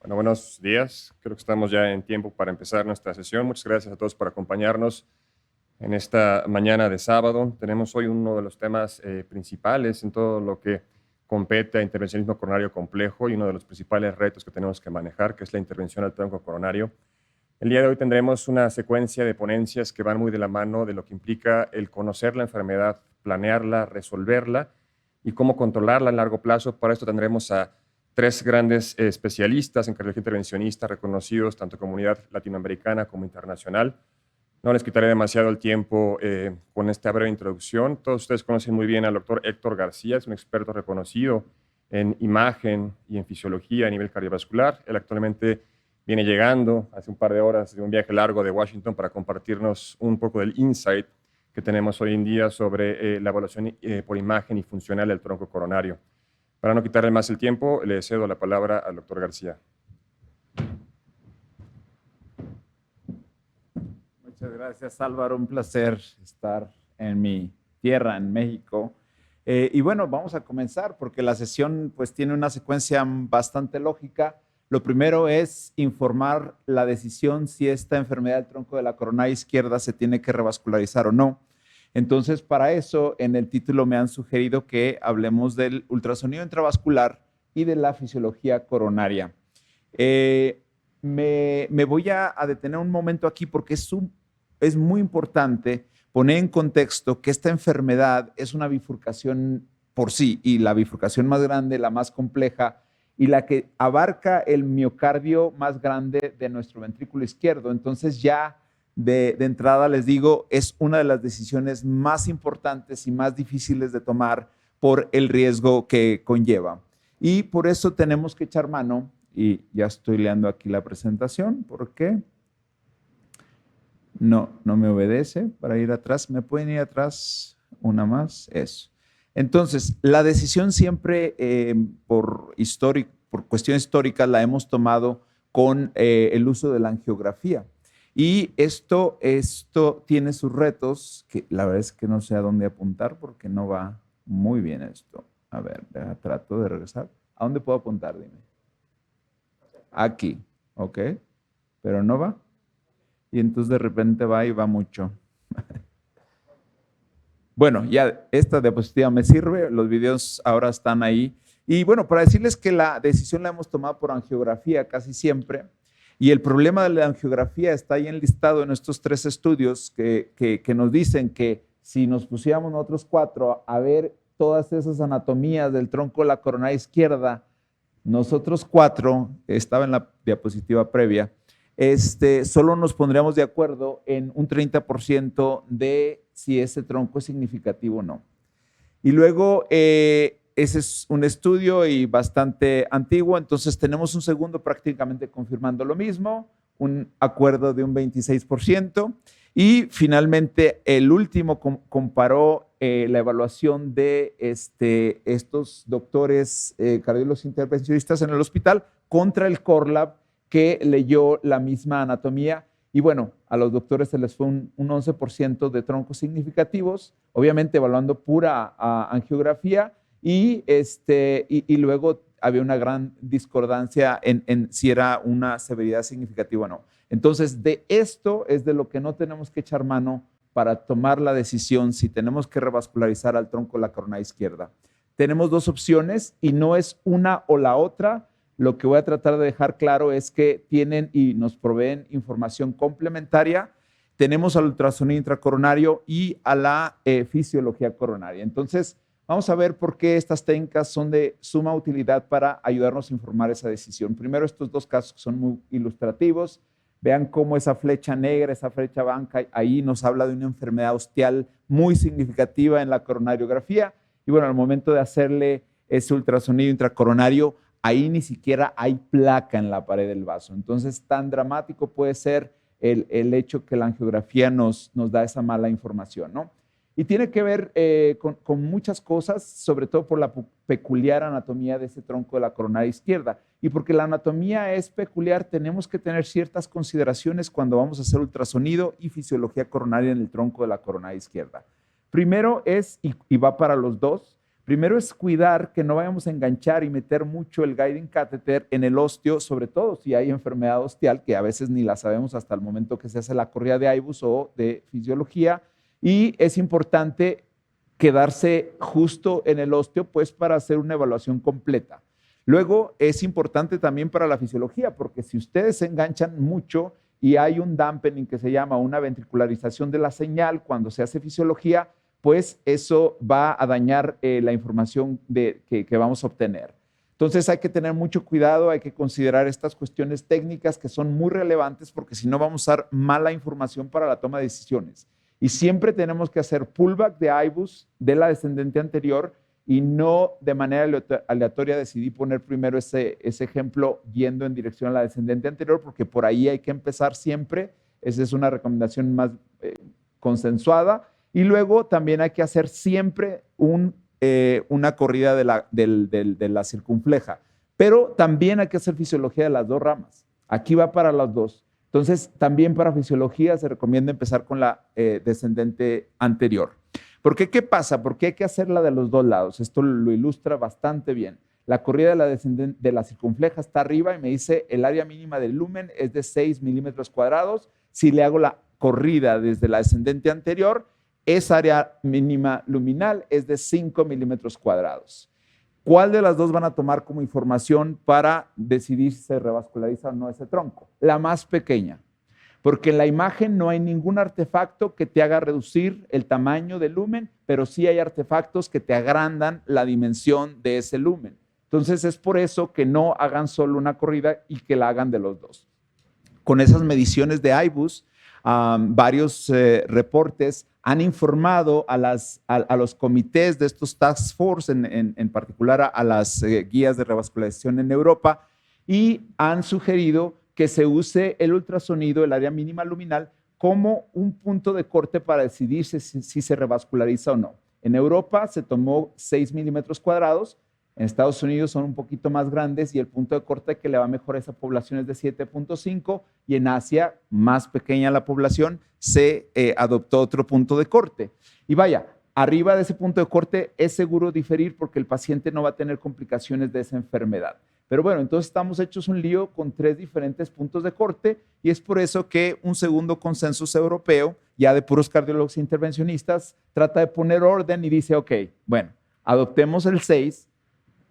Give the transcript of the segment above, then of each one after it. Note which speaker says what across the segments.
Speaker 1: Bueno, buenos días. Creo que estamos ya en tiempo para empezar nuestra sesión. Muchas gracias a todos por acompañarnos en esta mañana de sábado. Tenemos hoy uno de los temas principales en todo lo que compete a intervencionismo coronario complejo y uno de los principales retos que tenemos que manejar, que es la intervención al tronco coronario. El día de hoy tendremos una secuencia de ponencias que van muy de la mano de lo que implica el conocer la enfermedad, planearla, resolverla y cómo controlarla a largo plazo. Para esto tendremos a tres grandes especialistas en cardiología intervencionista reconocidos tanto en comunidad latinoamericana como internacional. No les quitaré demasiado el tiempo con esta breve introducción. Todos ustedes conocen muy bien al doctor Héctor García, es un experto reconocido en imagen y en fisiología a nivel cardiovascular. Él actualmente viene llegando hace un par de horas de un viaje largo de Washington para compartirnos un poco del insight que tenemos hoy en día sobre la evaluación por imagen y funcional del tronco coronario. Para no quitarle más el tiempo, le cedo la palabra al doctor García.
Speaker 2: Muchas gracias, Álvaro. Un placer estar en mi tierra, en México. Y bueno, vamos a comenzar porque la sesión pues tiene una secuencia bastante lógica. Lo primero es informar la decisión si esta enfermedad del tronco de la coronaria izquierda se tiene que revascularizar o no. Entonces, para eso, en el título me han sugerido que hablemos del ultrasonido intravascular y de la fisiología coronaria. Me voy a detener un momento aquí porque es muy importante poner en contexto que esta enfermedad es una bifurcación por sí, y la bifurcación más grande, la más compleja, y la que abarca el miocardio más grande de nuestro ventrículo izquierdo. Entonces ya de entrada les digo, es una de las decisiones más importantes y más difíciles de tomar por el riesgo que conlleva. Y por eso tenemos que echar mano, y ya estoy leyendo aquí la presentación, ¿por qué? No me obedece para ir atrás. ¿Me pueden ir atrás? Una más, eso. Entonces, la decisión siempre por cuestiones históricas la hemos tomado con el uso de la angiografía. Y esto tiene sus retos, que la verdad es que no sé a dónde apuntar porque no va muy bien esto. A ver, trato de regresar. ¿A dónde puedo apuntar? Dime. Aquí, ok. Pero no va. Y entonces de repente va y va mucho. Bueno, ya esta diapositiva me sirve, los videos ahora están ahí. Y bueno, para decirles que la decisión la hemos tomado por angiografía casi siempre. Y el problema de la angiografía está ahí enlistado en estos tres estudios que nos dicen que si nos pusiéramos nosotros cuatro a ver todas esas anatomías del tronco de la coronaria izquierda, nosotros cuatro, estaba en la diapositiva previa, solo nos pondríamos de acuerdo en un 30% de si ese tronco es significativo o no. Y luego, ese es un estudio y bastante antiguo, entonces tenemos un segundo prácticamente confirmando lo mismo, un acuerdo de un 26%, y finalmente el último comparó la evaluación de estos doctores cardiólogos intervencionistas en el hospital contra el Core Lab, que leyó la misma anatomía. Y bueno, a los doctores se les fue un 11% de troncos significativos, obviamente evaluando pura angiografía, y luego había una gran discordancia en si era una severidad significativa o no. Entonces, de esto es de lo que no tenemos que echar mano para tomar la decisión si tenemos que revascularizar al tronco de la coronaria izquierda. Tenemos dos opciones y no es una o la otra. Lo que voy a tratar de dejar claro es que tienen y nos proveen información complementaria. Tenemos al ultrasonido intracoronario y a la fisiología coronaria. Entonces, vamos a ver por qué estas técnicas son de suma utilidad para ayudarnos a informar esa decisión. Primero, estos dos casos que son muy ilustrativos. Vean cómo esa flecha negra, esa flecha blanca, ahí nos habla de una enfermedad ostial muy significativa en la coronariografía. Y bueno, al momento de hacerle ese ultrasonido intracoronario, ahí ni siquiera hay placa en la pared del vaso. Entonces, tan dramático puede ser el hecho que la angiografía nos da esa mala información, ¿no? Y tiene que ver con muchas cosas, sobre todo por la peculiar anatomía de ese tronco de la coronaria izquierda. Y porque la anatomía es peculiar, tenemos que tener ciertas consideraciones cuando vamos a hacer ultrasonido y fisiología coronaria en el tronco de la coronaria izquierda. Primero es, y va para los dos, Primero es cuidar que no vayamos a enganchar y meter mucho el guiding catheter en el osteo, sobre todo si hay enfermedad osteal, que a veces ni la sabemos hasta el momento que se hace la corrida de IBUS o de fisiología. Y es importante quedarse justo en el osteo, pues para hacer una evaluación completa. Luego es importante también para la fisiología, porque si ustedes se enganchan mucho y hay un dampening que se llama una ventricularización de la señal cuando se hace fisiología, pues eso va a dañar la información que vamos a obtener. Entonces hay que tener mucho cuidado, hay que considerar estas cuestiones técnicas que son muy relevantes porque si no vamos a dar mala información para la toma de decisiones. Y siempre tenemos que hacer pullback de IBUS de la descendente anterior y no de manera aleatoria decidí poner primero ese ejemplo yendo en dirección a la descendente anterior porque por ahí hay que empezar siempre. Esa es una recomendación más consensuada. Y luego también hay que hacer siempre una corrida de la circunfleja. Pero también hay que hacer fisiología de las dos ramas. Aquí va para las dos. Entonces, también para fisiología se recomienda empezar con la descendente anterior. ¿Por qué? ¿Qué pasa? Porque hay que hacerla de los dos lados. Esto lo ilustra bastante bien. La corrida de la circunfleja está arriba y me dice el área mínima del lumen es de 6 milímetros cuadrados. Si le hago la corrida desde la descendente anterior, esa área mínima luminal es de 5 milímetros cuadrados. ¿Cuál de las dos van a tomar como información para decidir si se revasculariza o no ese tronco? La más pequeña, porque en la imagen no hay ningún artefacto que te haga reducir el tamaño del lumen, pero sí hay artefactos que te agrandan la dimensión de ese lumen. Entonces es por eso que no hagan solo una corrida y que la hagan de los dos. Con esas mediciones de IBUS, varios reportes han informado a los comités de estos task force, en particular a las guías de revascularización en Europa, y han sugerido que se use el ultrasonido, el área mínima luminal, como un punto de corte para decidir si se revasculariza o no. En Europa se tomó 6 milímetros cuadrados, en Estados Unidos son un poquito más grandes y el punto de corte que le va mejor a esa población es de 7.5 y en Asia, más pequeña la población, se adoptó otro punto de corte. Y vaya, arriba de ese punto de corte es seguro diferir porque el paciente no va a tener complicaciones de esa enfermedad. Pero bueno, entonces estamos hechos un lío con 3 diferentes puntos de corte y es por eso que un segundo consenso europeo, ya de puros cardiólogos intervencionistas, trata de poner orden y dice, ok, bueno, adoptemos el 6,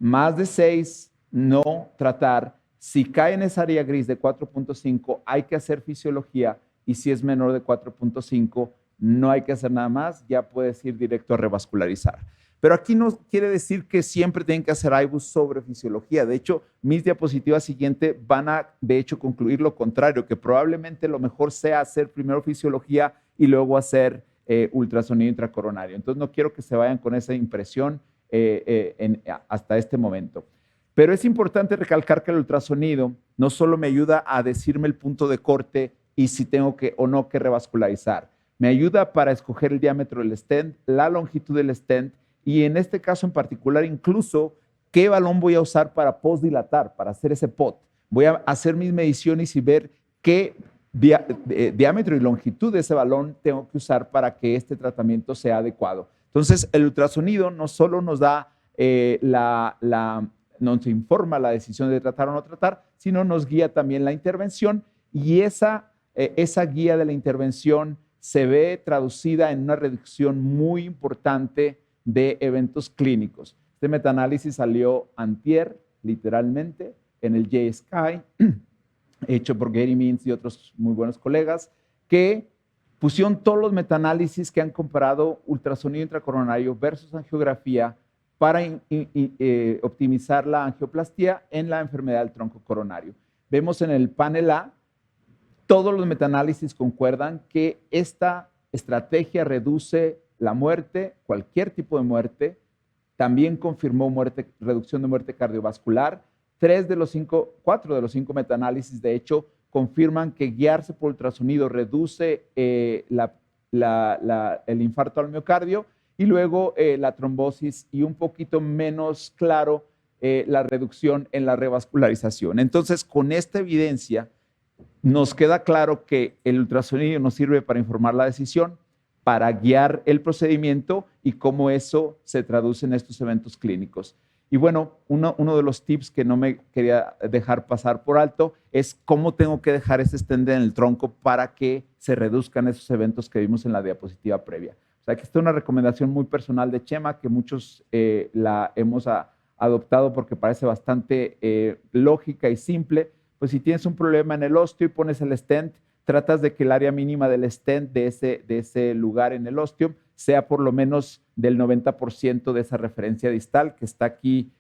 Speaker 2: más de 6, no tratar. Si cae en esa área gris de 4.5, hay que hacer fisiología y si es menor de 4.5, no hay que hacer nada más, ya puedes ir directo a revascularizar. Pero aquí no quiere decir que siempre tienen que hacer IBUS sobre fisiología. De hecho, mis diapositivas siguientes van a, de hecho, concluir lo contrario, que probablemente lo mejor sea hacer primero fisiología y luego hacer ultrasonido intracoronario. Entonces, no quiero que se vayan con esa impresión hasta este momento. Pero es importante recalcar que el ultrasonido no solo me ayuda a decirme el punto de corte y si tengo que o no que revascularizar. Me ayuda para escoger el diámetro del stent, la longitud del stent y en este caso en particular incluso qué balón voy a usar para postdilatar, para hacer ese POT. Voy a hacer mis mediciones y ver qué diámetro y longitud de ese balón tengo que usar para que este tratamiento sea adecuado. Entonces, el ultrasonido no solo nos da nos informa la decisión de tratar o no tratar, sino nos guía también la intervención y esa guía de la intervención se ve traducida en una reducción muy importante de eventos clínicos. Este metaanálisis salió antier, literalmente, en el JSCI, hecho por Gary Mintz y otros muy buenos colegas, que pusieron todos los metaanálisis que han comparado ultrasonido intracoronario versus angiografía para optimizar la angioplastía en la enfermedad del tronco coronario. Vemos en el panel A, todos los metaanálisis concuerdan que esta estrategia reduce la muerte, cualquier tipo de muerte. También confirmó reducción de muerte cardiovascular. 4 de los 5 metaanálisis, de hecho, confirman que guiarse por ultrasonido reduce el infarto al miocardio y luego la trombosis y un poquito menos claro la reducción en la revascularización. Entonces, con esta evidencia, nos queda claro que el ultrasonido nos sirve para informar la decisión, para guiar el procedimiento y cómo eso se traduce en estos eventos clínicos. Y bueno, uno de los tips que no me quería dejar pasar por alto es cómo tengo que dejar ese stent en el tronco para que se reduzcan esos eventos que vimos en la diapositiva previa. O sea, que esta es una recomendación muy personal de Chema, que muchos la hemos adoptado porque parece bastante lógica y simple. Pues si tienes un problema en el osteo y pones el stent, tratas de que el área mínima del stent de ese lugar en el osteo sea por lo menos del 90% de esa referencia distal que está aquí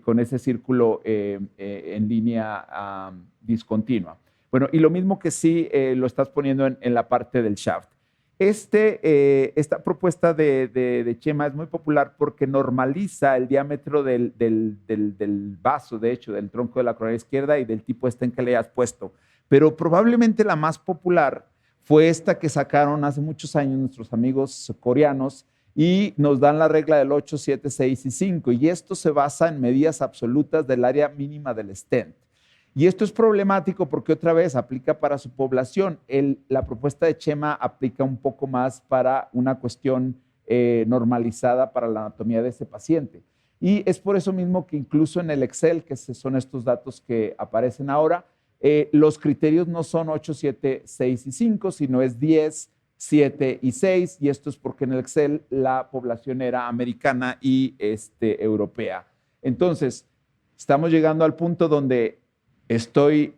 Speaker 2: con ese círculo en línea discontinua. Bueno, y lo mismo que si lo estás poniendo en la parte del shaft. Esta propuesta de Chema es muy popular porque normaliza el diámetro del vaso, de hecho, del tronco de la coronaria izquierda y del tipo stent que le hayas puesto. Pero probablemente la más popular fue esta que sacaron hace muchos años nuestros amigos coreanos y nos dan la regla del 8, 7, 6 y 5. Y esto se basa en medidas absolutas del área mínima del stent. Y esto es problemático porque otra vez aplica para su población. La propuesta de Chema aplica un poco más para una cuestión normalizada para la anatomía de ese paciente. Y es por eso mismo que incluso en el Excel, que son estos datos que aparecen ahora, los criterios no son 8, 7, 6 y 5, sino es 10, 7 y 6. Y esto es porque en el Excel la población era americana y europea. Entonces, estamos llegando al punto donde estoy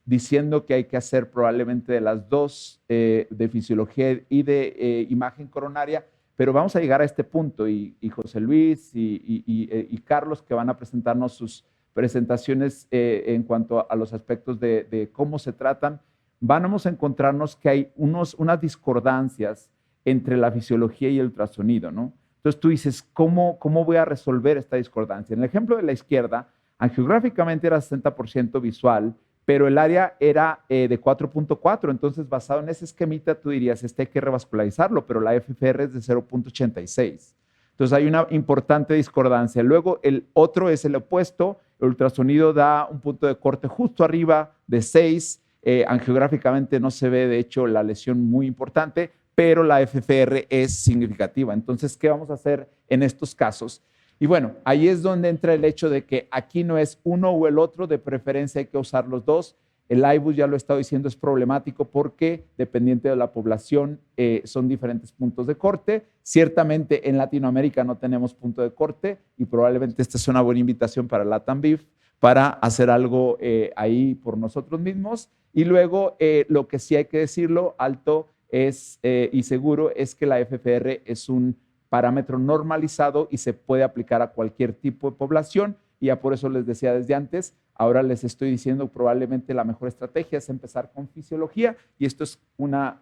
Speaker 2: diciendo que hay que hacer probablemente de las dos, de fisiología y de imagen coronaria, pero vamos a llegar a este punto y José Luis y Carlos, que van a presentarnos sus presentaciones en cuanto a los aspectos de cómo se tratan, vamos a encontrarnos que hay unas discordancias entre la fisiología y el ultrasonido, ¿no? Entonces tú dices, ¿cómo voy a resolver esta discordancia? En el ejemplo de la izquierda, angiográficamente era 60% visual, pero el área era de 4.4, entonces basado en ese esquemita tú dirías, hay que revascularizarlo, pero la FFR es de 0.86. Entonces hay una importante discordancia. Luego el otro es el opuesto, el ultrasonido da un punto de corte justo arriba de 6, angiográficamente no se ve de hecho la lesión muy importante, pero la FFR es significativa. Entonces, ¿qué vamos a hacer en estos casos? Y bueno, ahí es donde entra el hecho de que aquí no es uno o el otro, de preferencia hay que usar los dos. El IBUS, ya lo he estado diciendo, es problemático porque dependiente de la población son diferentes puntos de corte. Ciertamente en Latinoamérica no tenemos punto de corte y probablemente esta es una buena invitación para LATAMBIF para hacer algo ahí por nosotros mismos. Y luego lo que sí hay que decirlo alto es, y seguro es que la FFR es un parámetro normalizado y se puede aplicar a cualquier tipo de población. Y ya por eso les decía desde antes, ahora les estoy diciendo probablemente la mejor estrategia es empezar con fisiología y esto es una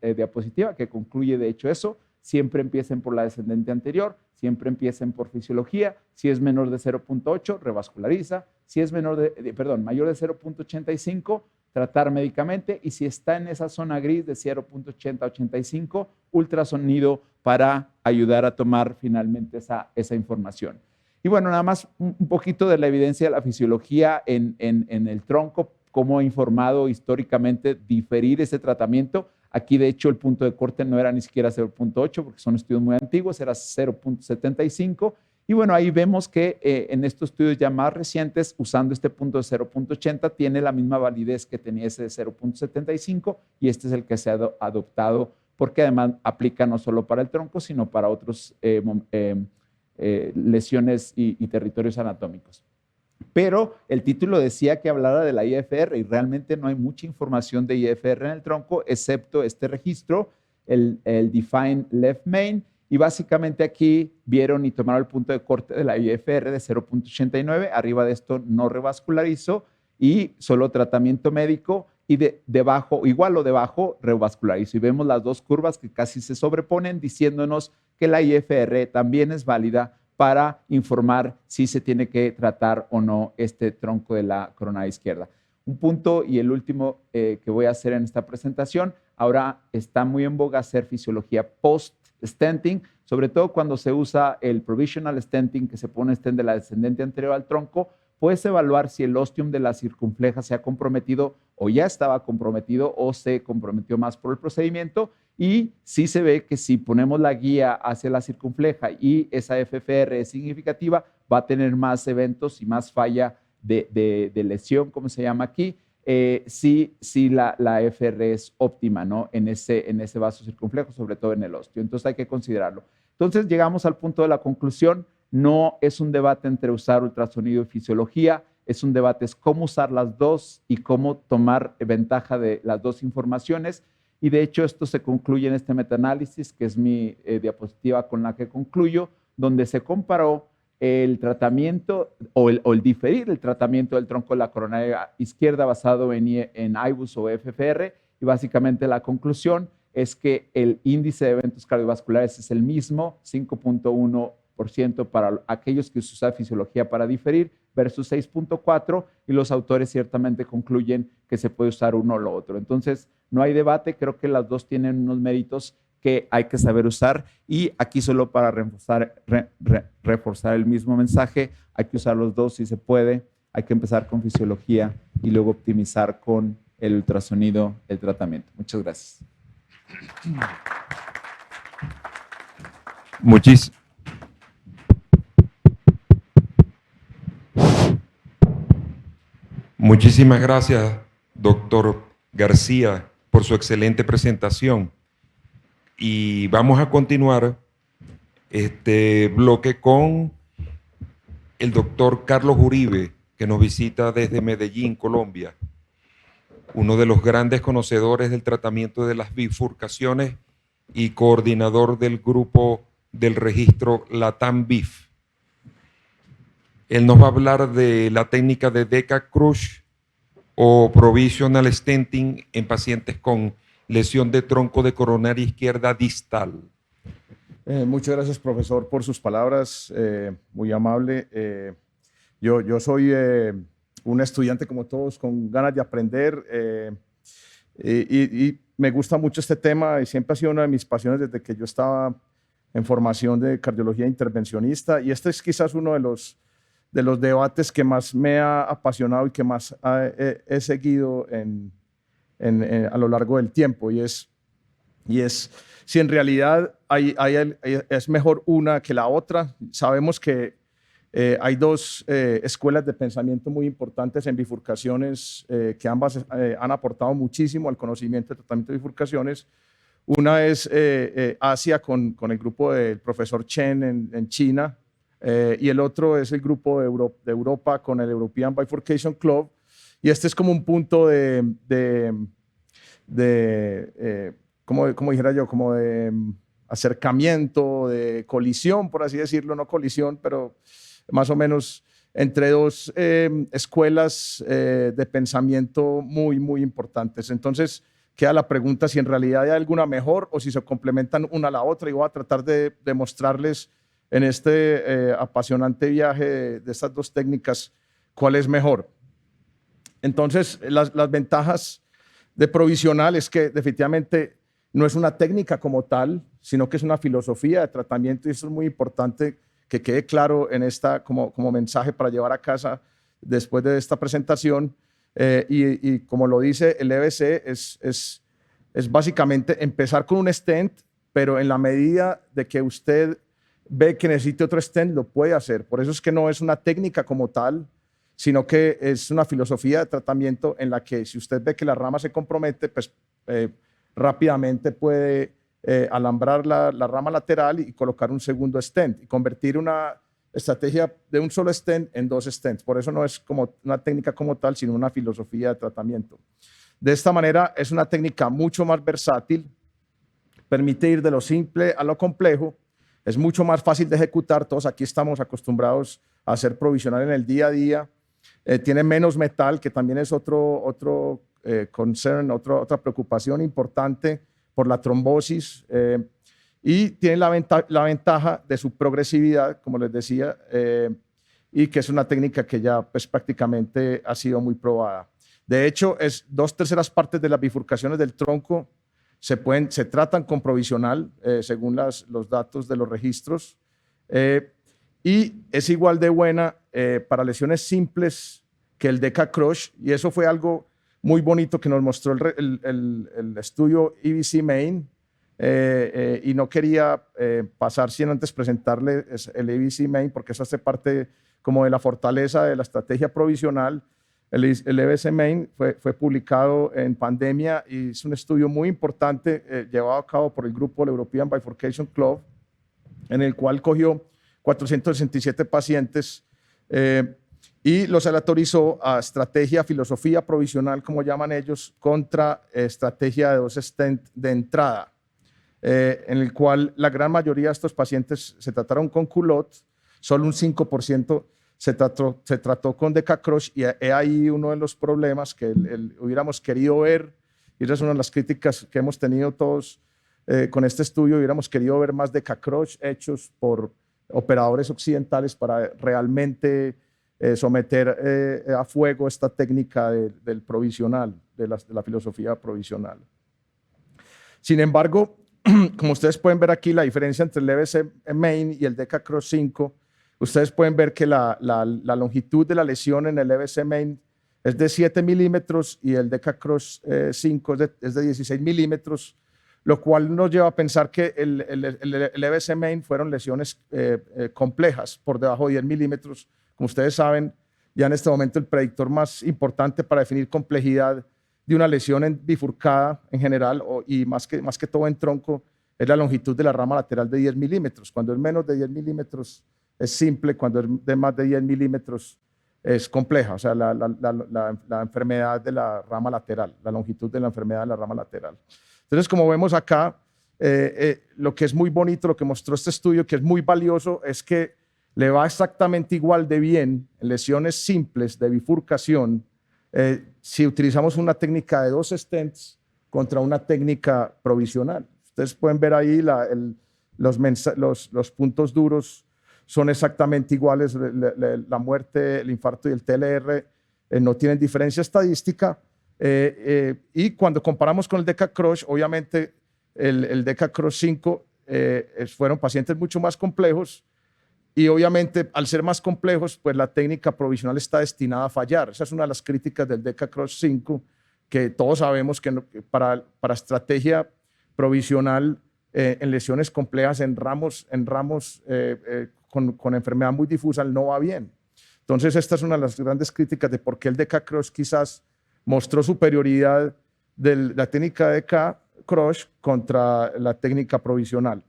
Speaker 2: diapositiva que concluye de hecho eso. Siempre empiecen por la descendente anterior, siempre empiecen por fisiología. Si es menor de 0.8, revasculariza. Si es mayor de 0.85, tratar médicamente. Y si está en esa zona gris de 0.80 a 85, ultrasonido para ayudar a tomar finalmente esa información. Y bueno, nada más un poquito de la evidencia de la fisiología en el tronco, cómo ha informado históricamente diferir ese tratamiento. Aquí, de hecho, el punto de corte no era ni siquiera 0.8 porque son estudios muy antiguos, era 0.75. Y bueno, ahí vemos que en estos estudios ya más recientes, usando este punto de 0.80, tiene la misma validez que tenía ese de 0.75 y este es el que se ha adoptado porque además aplica no solo para el tronco, sino para otros lesiones y territorios anatómicos. Pero el título decía que hablara de la IFR y realmente no hay mucha información de IFR en el tronco, excepto este registro, el Define Left Main, y básicamente aquí vieron y tomaron el punto de corte de la IFR de 0.89, arriba de esto no revascularizo y solo tratamiento médico y debajo, igual o debajo, revascularizo. Y vemos las dos curvas que casi se sobreponen diciéndonos que la IFR también es válida para informar si se tiene que tratar o no este tronco de la coronaria izquierda. Un punto y el último que voy a hacer en esta presentación, ahora está muy en boga hacer fisiología post-stenting, sobre todo cuando se usa el provisional stenting, que se pone stent de la descendente anterior al tronco, puedes evaluar si el ostium de la circunfleja se ha comprometido o ya estaba comprometido o se comprometió más por el procedimiento. Y sí se ve que si ponemos la guía hacia la circunfleja y esa FFR es significativa, va a tener más eventos y más falla de lesión, como se llama aquí, si la FR es óptima, ¿no? En ese vaso circunflejo, sobre todo en el osteo. Entonces hay que considerarlo. Entonces llegamos al punto de la conclusión. No es un debate entre usar ultrasonido y fisiología, es un debate es cómo usar las dos y cómo tomar ventaja de las dos informaciones. Y de hecho esto se concluye en este metaanálisis, que es mi diapositiva con la que concluyo, donde se comparó el tratamiento o el diferir el tratamiento del tronco de la coronaria izquierda basado en IBUS o FFR, y básicamente la conclusión es que el índice de eventos cardiovasculares es el mismo, 5.1% para aquellos que se usa fisiología para diferir versus 6.4%, y los autores ciertamente concluyen que se puede usar uno o lo otro. Entonces, no hay debate, creo que las dos tienen unos méritos que hay que saber usar, y aquí solo para reforzar el mismo mensaje, hay que usar los dos si se puede, hay que empezar con fisiología y luego optimizar con el ultrasonido el tratamiento. Muchas gracias.
Speaker 3: Muchísimas gracias, doctor García, por su excelente presentación. Y vamos a continuar este bloque con el doctor Carlos Uribe, que nos visita desde Medellín, Colombia, uno de los grandes conocedores del tratamiento de las bifurcaciones y coordinador del grupo del registro LATAM-BIF. Él nos va a hablar de la técnica de DECA-Crush o Provisional Stenting en pacientes con lesión de tronco de coronaria izquierda distal.
Speaker 4: Muchas gracias, profesor, por sus palabras, muy amable. Yo soy un estudiante como todos con ganas de aprender y me gusta mucho este tema y siempre ha sido una de mis pasiones desde que yo estaba en formación de cardiología intervencionista, y este es quizás uno de los debates que más me ha apasionado y que más he seguido a lo largo del tiempo, y es si en realidad es mejor una que la otra. Sabemos que hay dos escuelas de pensamiento muy importantes en bifurcaciones que ambas han aportado muchísimo al conocimiento del tratamiento de bifurcaciones. Una es Asia con el grupo del profesor Chen en China, y el otro es el grupo de Europa con el European Bifurcation Club. Y este es como un punto como dijera yo, como de acercamiento, de colisión, por así decirlo, no colisión, pero más o menos entre dos escuelas de pensamiento muy, muy importantes. Entonces, queda la pregunta si en realidad hay alguna mejor o si se complementan una a la otra, y voy a tratar de mostrarles en este apasionante viaje de estas dos técnicas cuál es mejor. Entonces, las ventajas de provisional es que definitivamente no es una técnica como tal, sino que es una filosofía de tratamiento, y eso es muy importante que quede claro en esta como mensaje para llevar a casa después de esta presentación. Y como lo dice el EBC, es básicamente empezar con un stent, pero en la medida de que usted ve que necesite otro stent, lo puede hacer. Por eso es que no es una técnica como tal, sino que es una filosofía de tratamiento en la que si usted ve que la rama se compromete, pues rápidamente puede alambrar la rama lateral y colocar un segundo stent y convertir una estrategia de un solo stent en dos stents. Por eso no es como una técnica como tal, sino una filosofía de tratamiento. De esta manera es una técnica mucho más versátil, permite ir de lo simple a lo complejo, es mucho más fácil de ejecutar. Todos aquí estamos acostumbrados a hacer provisional en el día a día. Tiene menos metal, que también es otro concern, otra preocupación importante por la trombosis, y tiene la ventaja de su progresividad, como les decía, y que es una técnica que ya pues, prácticamente ha sido muy probada. De hecho, 2/3 partes de las bifurcaciones del tronco se tratan con provisional, según los datos de los registros, y es igual de buena para lesiones simples que el DECA Crush, y eso fue algo muy bonito que nos mostró el estudio EBC Main, y no quería pasar sin antes presentarle el EBC Main, porque eso hace parte como de la fortaleza de la estrategia provisional. El EBC Main fue publicado en pandemia y es un estudio muy importante llevado a cabo por el grupo del European Bifurcation Club, en el cual cogió 467 pacientes y los aleatorizó a estrategia, filosofía provisional, como llaman ellos, contra estrategia de 2 stent de entrada, en el cual la gran mayoría de estos pacientes se trataron con culot, solo un 5% se trató con DECA Crush, y ahí uno de los problemas que hubiéramos querido ver, y esa es una de las críticas que hemos tenido todos con este estudio, hubiéramos querido ver más DECA Crush hechos por operadores occidentales para realmente someter a fuego esta técnica del provisional, de la filosofía provisional. Sin embargo, como ustedes pueden ver aquí, la diferencia entre el EBC Main y el DECA Crush 5, ustedes pueden ver que la longitud de la lesión en el EBC Main es de 7 milímetros y el DECA Crush 5 es de 16 milímetros, lo cual nos lleva a pensar que el EBC Main fueron lesiones complejas por debajo de 10 milímetros. Como ustedes saben, ya en este momento el predictor más importante para definir complejidad de una lesión bifurcada en general y más que todo en tronco es la longitud de la rama lateral de 10 milímetros. Cuando es menos de 10 milímetros es simple, cuando es de más de 10 milímetros es compleja, o sea, la enfermedad de la rama lateral, la longitud de la enfermedad de la rama lateral. Entonces, como vemos acá, lo que es muy bonito, lo que mostró este estudio, que es muy valioso, es que le va exactamente igual de bien en lesiones simples de bifurcación si utilizamos una técnica de 2 stents contra una técnica provisional. Ustedes pueden ver ahí los puntos duros son exactamente iguales, la muerte, el infarto y el TLR no tienen diferencia estadística, y cuando comparamos con el DECA Crush, obviamente el DECA Crush 5 fueron pacientes mucho más complejos, y obviamente al ser más complejos, pues la técnica provisional está destinada a fallar. Esa es una de las críticas del DECA Crush 5, que todos sabemos que para estrategia provisional en lesiones complejas, en ramos con enfermedad muy difusa, no va bien. Entonces, esta es una de las grandes críticas de por qué el DECA Crush quizás mostró superioridad de la técnica DECA Crush contra la técnica provisional.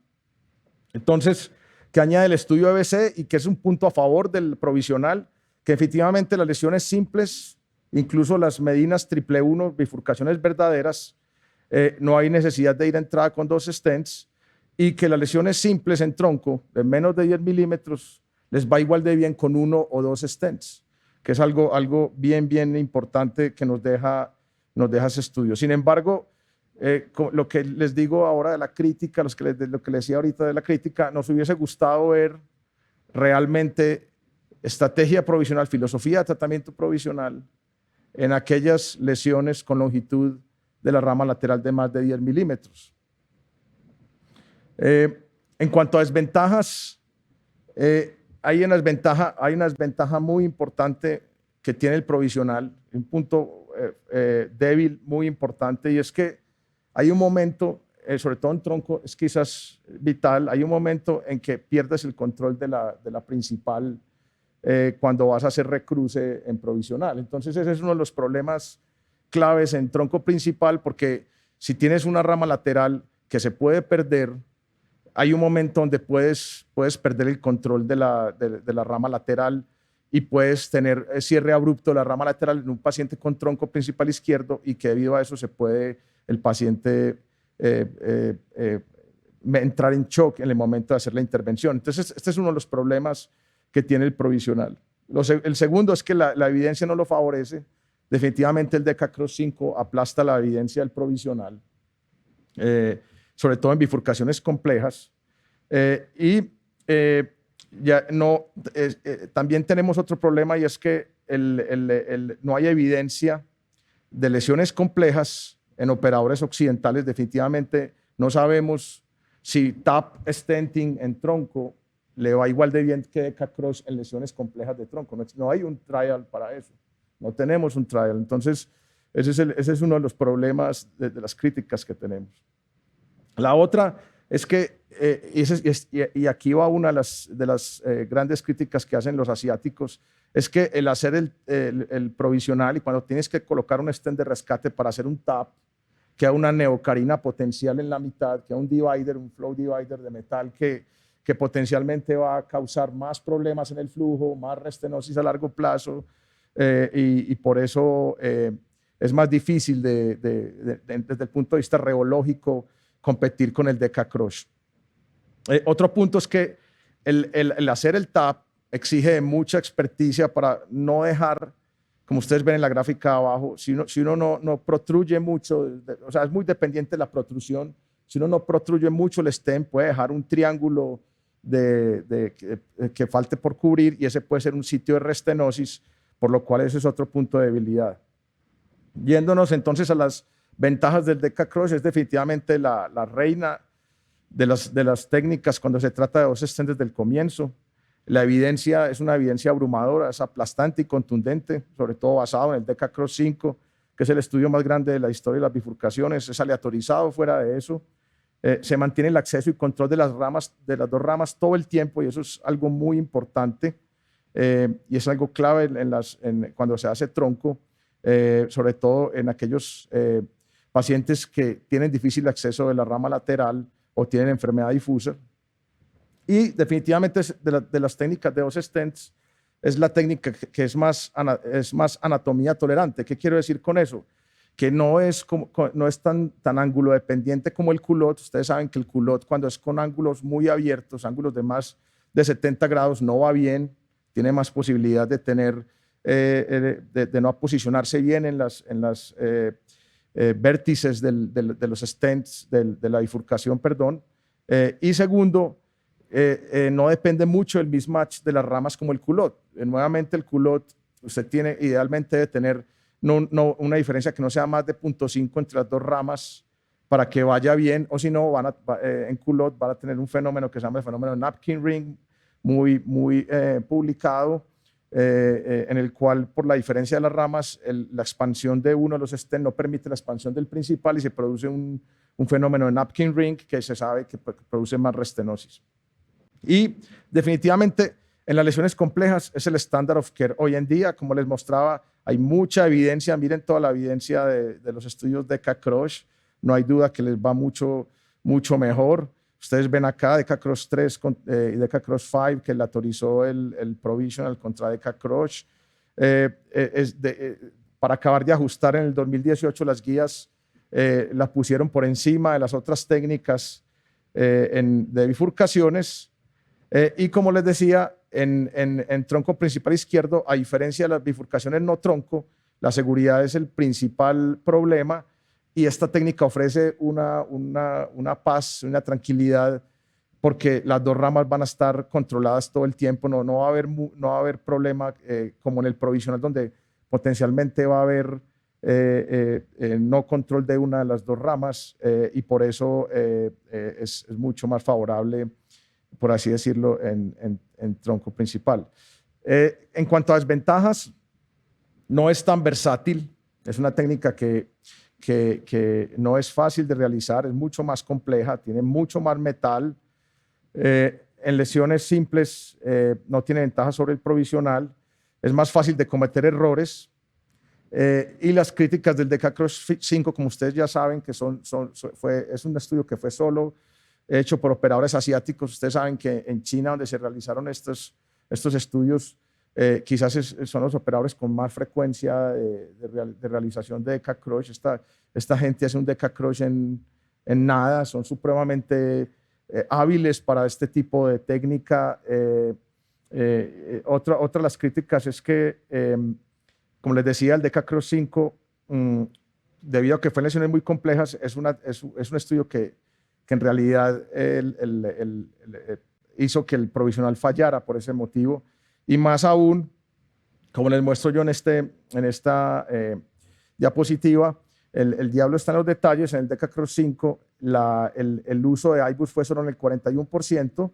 Speaker 4: Entonces, que añade el estudio EBC y que es un punto a favor del provisional, que efectivamente las lesiones simples, incluso las medinas 111, bifurcaciones verdaderas, no hay necesidad de ir a entrada con 2 stents, y que las lesiones simples en tronco de menos de 10 milímetros les va igual de bien con 1 o 2 stents, que es algo bien importante que nos deja ese estudio. Sin embargo, lo que les digo ahora de la crítica, lo que les decía ahorita de la crítica, nos hubiese gustado ver realmente estrategia provisional, filosofía de tratamiento provisional en aquellas lesiones con longitud de la rama lateral de más de 10 milímetros. En cuanto a desventajas, hay una desventaja muy importante que tiene el provisional, un punto débil muy importante, y es que hay un momento, sobre todo en tronco, es quizás vital, hay un momento en que pierdes el control de la principal cuando vas a hacer recruce en provisional. Entonces ese es uno de los problemas claves en tronco principal, porque si tienes una rama lateral que se puede perder, hay un momento donde puedes perder el control de la rama lateral y puedes tener cierre abrupto de la rama lateral en un paciente con tronco principal izquierdo, y que debido a eso se puede el paciente entrar en shock en el momento de hacer la intervención. Entonces, este es uno de los problemas que tiene el provisional. El segundo es que la evidencia no lo favorece. Definitivamente el DECA Crush 5 aplasta la evidencia del provisional, sobre todo en bifurcaciones complejas. También tenemos otro problema, y es que no hay evidencia de lesiones complejas en operadores occidentales. Definitivamente no sabemos si TAP stenting en tronco le va igual de bien que Decacross en lesiones complejas de tronco. No hay un trial para eso. No tenemos un trial. Entonces, ese es uno de los problemas de las críticas que tenemos. La otra es que, y aquí va una de las grandes críticas que hacen los asiáticos, es que el hacer el provisional y cuando tienes que colocar un stent de rescate para hacer un TAP, queda una neocarina potencial en la mitad, queda un divider, un flow divider de metal que potencialmente va a causar más problemas en el flujo, más restenosis a largo plazo, y por eso es más difícil desde el punto de vista reológico competir con el Decacross. Otro punto es que el hacer el TAP exige mucha experticia para no dejar, como ustedes ven en la gráfica abajo, si uno no protruye mucho, o sea, es muy dependiente de la protrusión, si uno no protruye mucho el stent puede dejar un triángulo que falte por cubrir y ese puede ser un sitio de restenosis, por lo cual ese es otro punto de debilidad. Yéndonos entonces a las ventajas del Decacross, es definitivamente la reina de las técnicas cuando se trata de dos stents desde el comienzo. La evidencia es una evidencia abrumadora, es aplastante y contundente, sobre todo basado en el Decacross 5, que es el estudio más grande de la historia de las bifurcaciones. Es aleatorizado fuera de eso. Se mantiene el acceso y control de las dos ramas todo el tiempo y eso es algo muy importante y es algo clave cuando se hace tronco, sobre todo en aquellos pacientes que tienen difícil acceso de la rama lateral o tienen enfermedad difusa. Y definitivamente de las técnicas de dos stents es la técnica que es más anatomía tolerante. ¿Qué quiero decir con eso? Que no es tan ángulo dependiente como el culot. Ustedes saben que el culot cuando es con ángulos muy abiertos, ángulos de más de 70 grados, no va bien, tiene más posibilidad de tener, de no posicionarse bien en las vértices de los stents, de la bifurcación, perdón. Y segundo, no depende mucho del mismatch de las ramas como el culot. Nuevamente el culot, usted idealmente debe tener una diferencia que no sea más de 0.5 entre las dos ramas para que vaya bien, o si no, en culot van a tener un fenómeno que se llama el fenómeno napkin ring, muy publicado, en el cual por la diferencia de las ramas, la expansión de uno de los stents no permite la expansión del principal y se produce un fenómeno de napkin ring que se sabe que produce más restenosis. Y definitivamente en las lesiones complejas es el standard of care. Hoy en día, como les mostraba, hay mucha evidencia, miren toda la evidencia de los estudios de Decacross, no hay duda que les va mucho mejor. Ustedes ven acá Decacross 3 y Decacross 5 que le autorizó el provisional contra Decacross. Para acabar de ajustar en el 2018 las guías las pusieron por encima de las otras técnicas de bifurcaciones. Y como les decía, en tronco principal izquierdo, a diferencia de las bifurcaciones no tronco, la seguridad es el principal problema y esta técnica ofrece una paz, una tranquilidad, porque las dos ramas van a estar controladas todo el tiempo, no va a haber problema como en el provisional donde potencialmente va a haber no control de una de las dos ramas y por eso es mucho más favorable, por así decirlo, en tronco principal. En cuanto a desventajas, no es tan versátil, es una técnica que no es fácil de realizar, es mucho más compleja, tiene mucho más metal. En lesiones simples no tiene ventaja sobre el provisional, es más fácil de cometer errores. Y las críticas del Decacross 5, como ustedes ya saben, que es un estudio que fue solo hecho por operadores asiáticos. Ustedes saben que en China, donde se realizaron estos estudios, quizás son los operadores con más frecuencia de realización de Decacross. Esta gente hace un Decacross en nada, son supremamente hábiles para este tipo de técnica. Otra de las críticas es que, como les decía, el Decacross 5, debido a que fue en lesiones muy complejas, es un estudio que en realidad hizo que el provisional fallara por ese motivo. Y más aún, como les muestro yo en esta diapositiva, el diablo está en los detalles. En el Decacross 5, el uso de iBus fue solo en el 41%,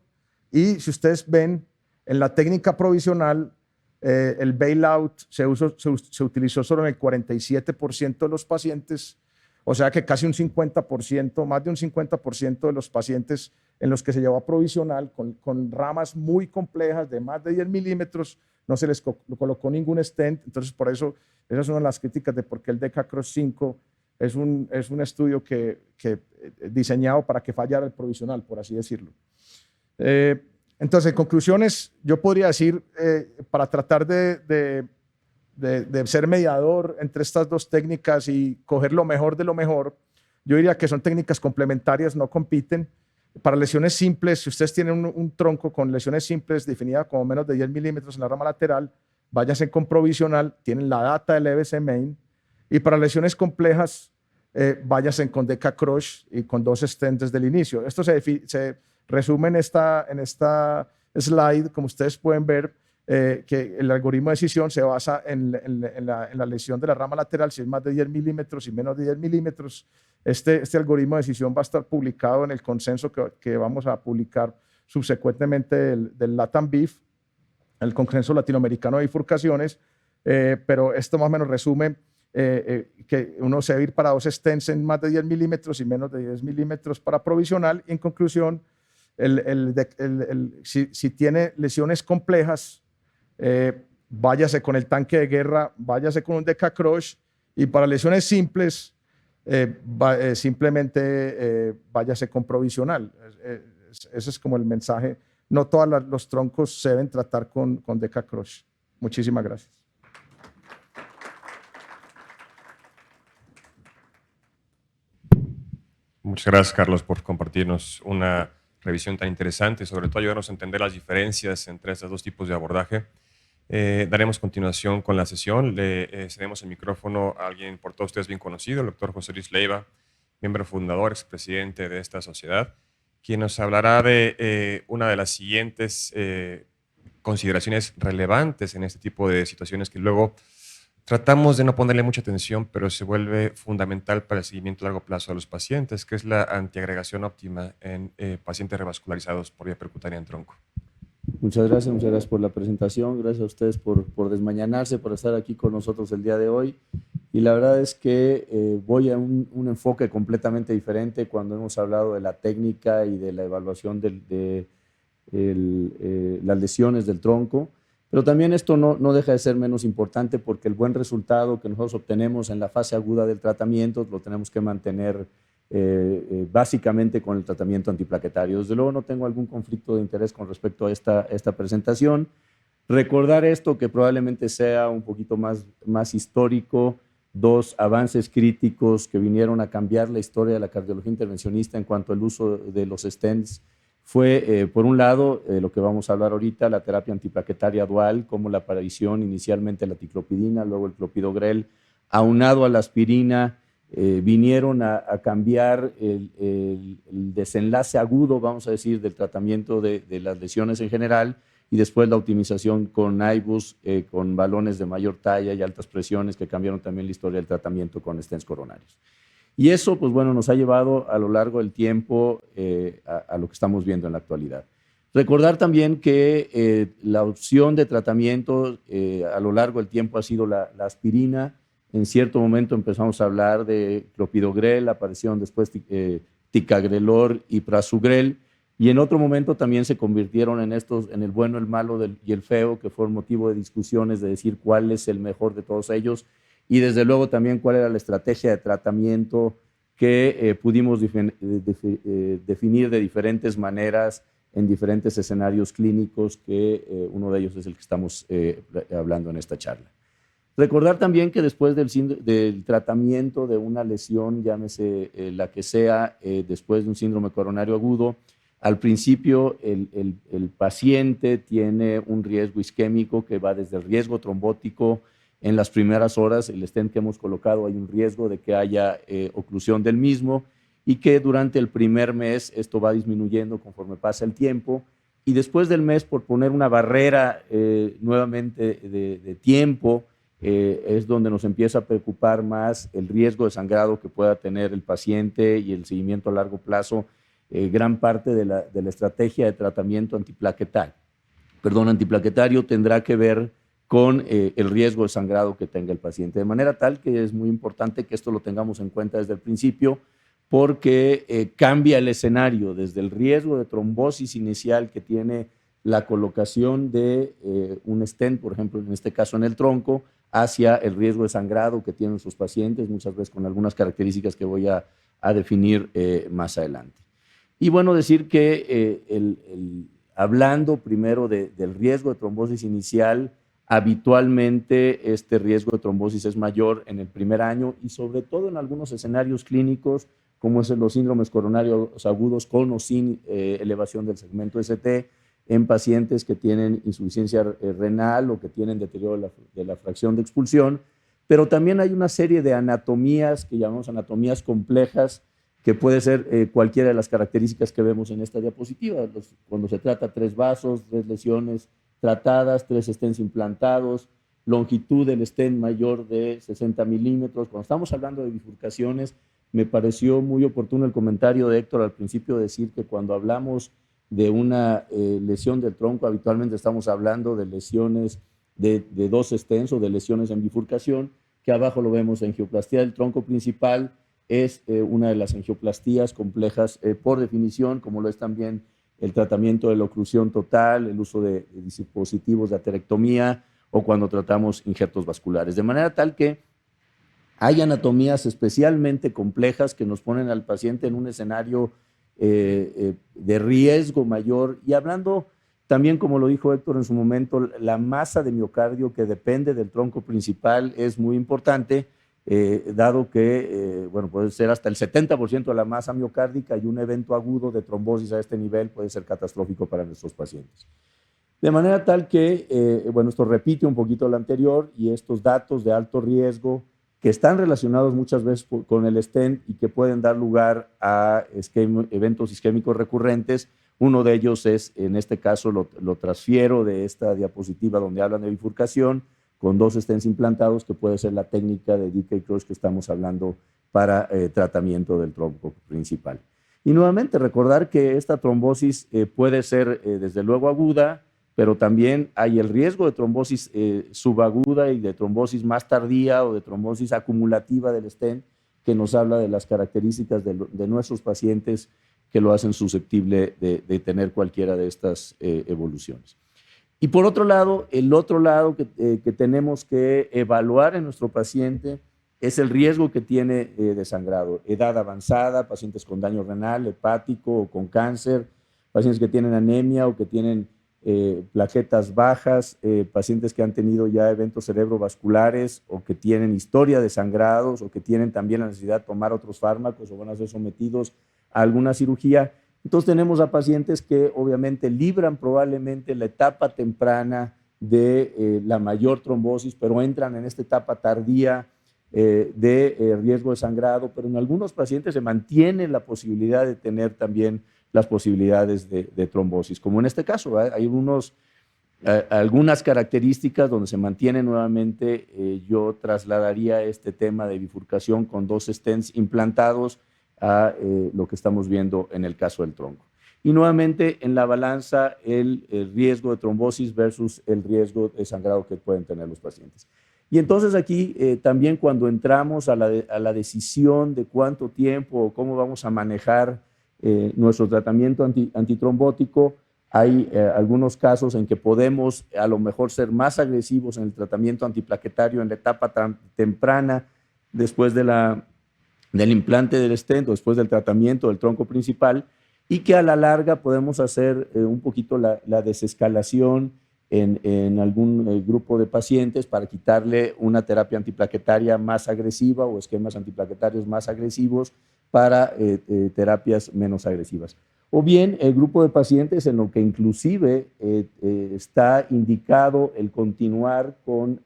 Speaker 4: Y si ustedes ven, en la técnica provisional, el bailout se utilizó solo en el 47% de los pacientes, o sea que casi un 50%, más de un 50% de los pacientes en los que se llevó a provisional con ramas muy complejas de más de 10 milímetros, no se les colocó ningún stent. Entonces, por eso, esas son las críticas de por qué el DECA-CROSS 5 es un estudio que diseñado para que fallara el provisional, por así decirlo. Entonces, en conclusiones, yo podría decir, para tratar de ser mediador entre estas dos técnicas y coger lo mejor de lo mejor, yo diría que son técnicas complementarias, no compiten. Para lesiones simples, si ustedes tienen un tronco con lesiones simples definida como menos de 10 milímetros en la rama lateral, váyanse con provisional, tienen la data del EBC main. Y para lesiones complejas, váyanse con DECA-CROSS y con 2 stents desde el inicio. Esto se resume en esta slide, como ustedes pueden ver, que el algoritmo de decisión se basa en la lesión de la rama lateral, si es más de 10 milímetros y menos de 10 milímetros. Este algoritmo de decisión va a estar publicado en el consenso que vamos a publicar subsecuentemente del LATAM BIF, el Consenso Latinoamericano de Bifurcaciones, pero esto más o menos resume que uno se debe ir para 2 stents en más de 10 milímetros y menos de 10 milímetros para provisional. Y en conclusión, si tiene lesiones complejas, váyase con el tanque de guerra, váyase con un DECA-CROSS, y para lesiones simples, simplemente váyase con provisional. Ese es como el mensaje. No todos los troncos se deben tratar con DECA-CROSS. Muchísimas gracias.
Speaker 1: Muchas gracias, Carlos, por compartirnos una revisión tan interesante y sobre todo ayudarnos a entender las diferencias entre estos dos tipos de abordaje. Daremos continuación con la sesión. Le cedemos el micrófono a alguien por todos ustedes bien conocido, el doctor José Luis Leiva, miembro fundador, expresidente de esta sociedad, quien nos hablará de una de las siguientes consideraciones relevantes en este tipo de situaciones que luego tratamos de no ponerle mucha atención, pero se vuelve fundamental para el seguimiento a largo plazo de los pacientes, que es la antiagregación óptima en pacientes revascularizados por vía percutánea en tronco.
Speaker 5: Muchas gracias por la presentación, gracias a ustedes por desmañanarse, por estar aquí con nosotros el día de hoy. Y la verdad es que voy a un enfoque completamente diferente cuando hemos hablado de la técnica y de la evaluación de las lesiones del tronco. Pero también esto no deja de ser menos importante porque el buen resultado que nosotros obtenemos en la fase aguda del tratamiento lo tenemos que mantener básicamente con el tratamiento antiplaquetario. Desde luego no tengo algún conflicto de interés con respecto a esta presentación. Recordar esto que probablemente sea un poquito más histórico, 2 avances críticos que vinieron a cambiar la historia de la cardiología intervencionista en cuanto al uso de los stents. Fue, por un lado, lo que vamos a hablar ahorita, la terapia antiplaquetaria dual, como la aparición inicialmente la ticlopidina, luego el clopidogrel, aunado a la aspirina, vinieron a cambiar el desenlace agudo, vamos a decir, del tratamiento de las lesiones en general, y después la optimización con IBUS, con balones de mayor talla y altas presiones, que cambiaron también la historia del tratamiento con stents coronarios. Y eso, pues bueno, nos ha llevado a lo largo del tiempo a lo que estamos viendo en la actualidad. Recordar también que la opción de tratamiento a lo largo del tiempo ha sido la aspirina. En cierto momento empezamos a hablar de clopidogrel, aparecieron después ticagrelor y prasugrel, y en otro momento también se convirtieron en el bueno, el malo y el feo, que fue motivo de discusiones de decir cuál es el mejor de todos ellos, y desde luego también cuál era la estrategia de tratamiento que pudimos definir de diferentes maneras en diferentes escenarios clínicos, que uno de ellos es el que estamos hablando en esta charla. Recordar también que después del tratamiento de una lesión, llámese la que sea, después de un síndrome coronario agudo, al principio el paciente tiene un riesgo isquémico que va desde el riesgo trombótico. En las primeras horas, el stent que hemos colocado, hay un riesgo de que haya oclusión del mismo, y que durante el primer mes esto va disminuyendo conforme pasa el tiempo, y después del mes, por poner una barrera nuevamente de tiempo, es donde nos empieza a preocupar más el riesgo de sangrado que pueda tener el paciente y el seguimiento a largo plazo gran parte de la estrategia de tratamiento antiplaquetario tendrá que ver con el riesgo de sangrado que tenga el paciente. De manera tal que es muy importante que esto lo tengamos en cuenta desde el principio, porque cambia el escenario desde el riesgo de trombosis inicial que tiene la colocación de un stent, por ejemplo, en este caso en el tronco, hacia el riesgo de sangrado que tienen sus pacientes, muchas veces con algunas características que voy a definir más adelante. Y bueno, decir que hablando primero del riesgo de trombosis inicial, habitualmente este riesgo de trombosis es mayor en el primer año y sobre todo en algunos escenarios clínicos, como es los síndromes coronarios agudos con o sin elevación del segmento ST, en pacientes que tienen insuficiencia renal o que tienen deterioro de la fracción de expulsión, pero también hay una serie de anatomías que llamamos anatomías complejas, que puede ser cualquiera de las características que vemos en esta diapositiva. Cuando se trata 3 vasos, 3 lesiones tratadas, 3 stents implantados, longitud del stent mayor de 60 milímetros. Cuando estamos hablando de bifurcaciones, me pareció muy oportuno el comentario de Héctor al principio, decir que cuando hablamos de una lesión del tronco, habitualmente estamos hablando de lesiones de 2 stents o de lesiones en bifurcación, que abajo lo vemos, angioplastia del tronco principal, es una de las angioplastías complejas por definición, como lo es también el tratamiento de la oclusión total, el uso de dispositivos de aterectomía o cuando tratamos injertos vasculares. De manera tal que hay anatomías especialmente complejas que nos ponen al paciente en un escenario de riesgo mayor. Y hablando también, como lo dijo Héctor en su momento, la masa de miocardio que depende del tronco principal es muy importante, dado que bueno, puede ser hasta el 70% de la masa miocárdica y un evento agudo de trombosis a este nivel puede ser catastrófico para nuestros pacientes. De manera tal que, bueno, esto repite un poquito lo anterior y estos datos de alto riesgo que están relacionados muchas veces con el stent y que pueden dar lugar a eventos isquémicos recurrentes. Uno de ellos es, en este caso, lo transfiero de esta diapositiva donde hablan de bifurcación, con 2 stents implantados, que puede ser la técnica de DK Cross que estamos hablando para tratamiento del tronco principal. Y nuevamente recordar que esta trombosis puede ser desde luego aguda, pero también hay el riesgo de trombosis subaguda y de trombosis más tardía o de trombosis acumulativa del stent, que nos habla de las características de nuestros pacientes que lo hacen susceptible de tener cualquiera de estas evoluciones. Y por otro lado, el otro lado que tenemos que evaluar en nuestro paciente es el riesgo que tiene de sangrado. Edad avanzada, pacientes con daño renal, hepático o con cáncer, pacientes que tienen anemia o que tienen plaquetas bajas, pacientes que han tenido ya eventos cerebrovasculares o que tienen historia de sangrados o que tienen también la necesidad de tomar otros fármacos o van a ser sometidos a alguna cirugía. Entonces tenemos a pacientes que obviamente libran probablemente la etapa temprana de la mayor trombosis, pero entran en esta etapa tardía de riesgo de sangrado, pero en algunos pacientes se mantiene la posibilidad de tener también las posibilidades de trombosis, como en este caso. Hay algunas características donde se mantiene nuevamente. Yo trasladaría este tema de bifurcación con 2 stents implantados a lo que estamos viendo en el caso del tronco. Y nuevamente en la balanza el riesgo de trombosis versus el riesgo de sangrado que pueden tener los pacientes. Y entonces aquí también cuando entramos a la decisión de cuánto tiempo o cómo vamos a manejar nuestro tratamiento antitrombótico, hay algunos casos en que podemos a lo mejor ser más agresivos en el tratamiento antiplaquetario en la etapa tan temprana después del implante del stent o después del tratamiento del tronco principal, y que a la larga podemos hacer un poquito la desescalación en algún grupo de pacientes para quitarle una terapia antiplaquetaria más agresiva o esquemas antiplaquetarios más agresivos para terapias menos agresivas. O bien el grupo de pacientes en lo que inclusive está indicado el continuar con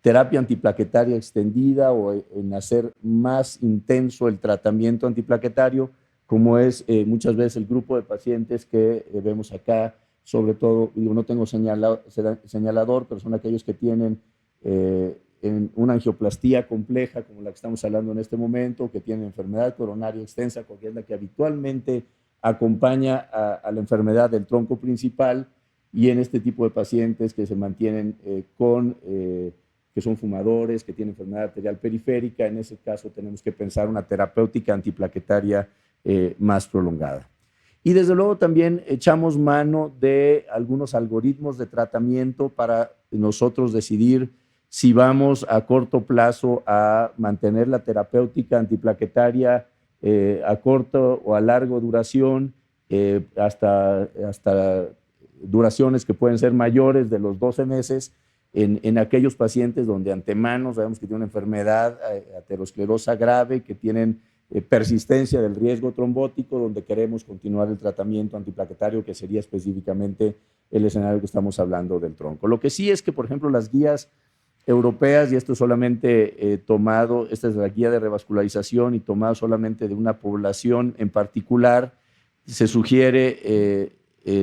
Speaker 5: terapia antiplaquetaria extendida o en hacer más intenso el tratamiento antiplaquetario, como es muchas veces el grupo de pacientes que vemos acá, sobre todo, digo, no tengo señalador, pero son aquellos que tienen una angioplastía compleja, como la que estamos hablando en este momento, que tienen enfermedad coronaria extensa, que es la que habitualmente acompaña a la enfermedad del tronco principal, y en este tipo de pacientes que se mantienen que son fumadores, que tienen enfermedad arterial periférica, en ese caso tenemos que pensar una terapéutica antiplaquetaria más prolongada. Y desde luego también echamos mano de algunos algoritmos de tratamiento para nosotros decidir si vamos a corto plazo a mantener la terapéutica antiplaquetaria a corto o a largo duración, hasta duraciones que pueden ser mayores de los 12 meses, en aquellos pacientes donde antemano sabemos que tienen una enfermedad aterosclerosa grave, que tienen persistencia del riesgo trombótico, donde queremos continuar el tratamiento antiplaquetario, que sería específicamente el escenario que estamos hablando del tronco. Lo que sí es que, por ejemplo, las guías europeas, y esto solamente tomado, esta es la guía de revascularización y tomado solamente de una población en particular, se sugiere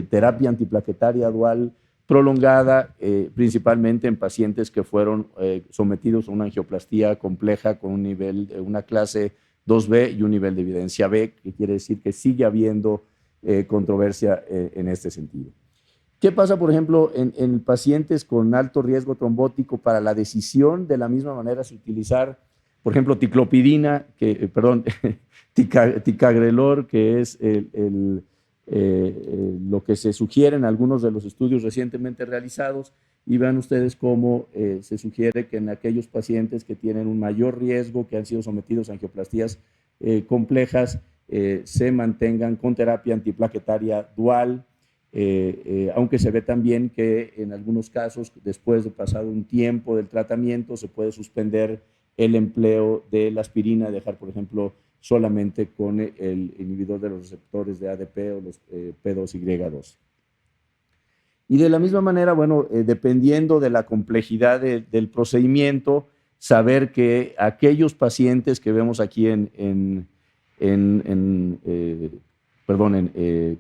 Speaker 5: terapia antiplaquetaria dual prolongada, principalmente en pacientes que fueron sometidos a una angioplastía compleja con un nivel, una clase 2B y un nivel de evidencia B, que quiere decir que sigue habiendo controversia en este sentido. ¿Qué pasa, por ejemplo, en pacientes con alto riesgo trombótico? Para la decisión, de la misma manera, es utilizar, por ejemplo, ticlopidina, ticagrelor, que es lo que se sugiere en algunos de los estudios recientemente realizados, y vean ustedes cómo se sugiere que en aquellos pacientes que tienen un mayor riesgo, que han sido sometidos a angioplastías complejas, se mantengan con terapia antiplaquetaria dual, aunque se ve también que en algunos casos, después de pasado un tiempo del tratamiento, se puede suspender el empleo de la aspirina, dejar, por ejemplo, solamente con el inhibidor de los receptores de ADP o los P2Y2. Y de la misma manera, bueno, dependiendo de la complejidad del procedimiento, saber que aquellos pacientes que vemos aquí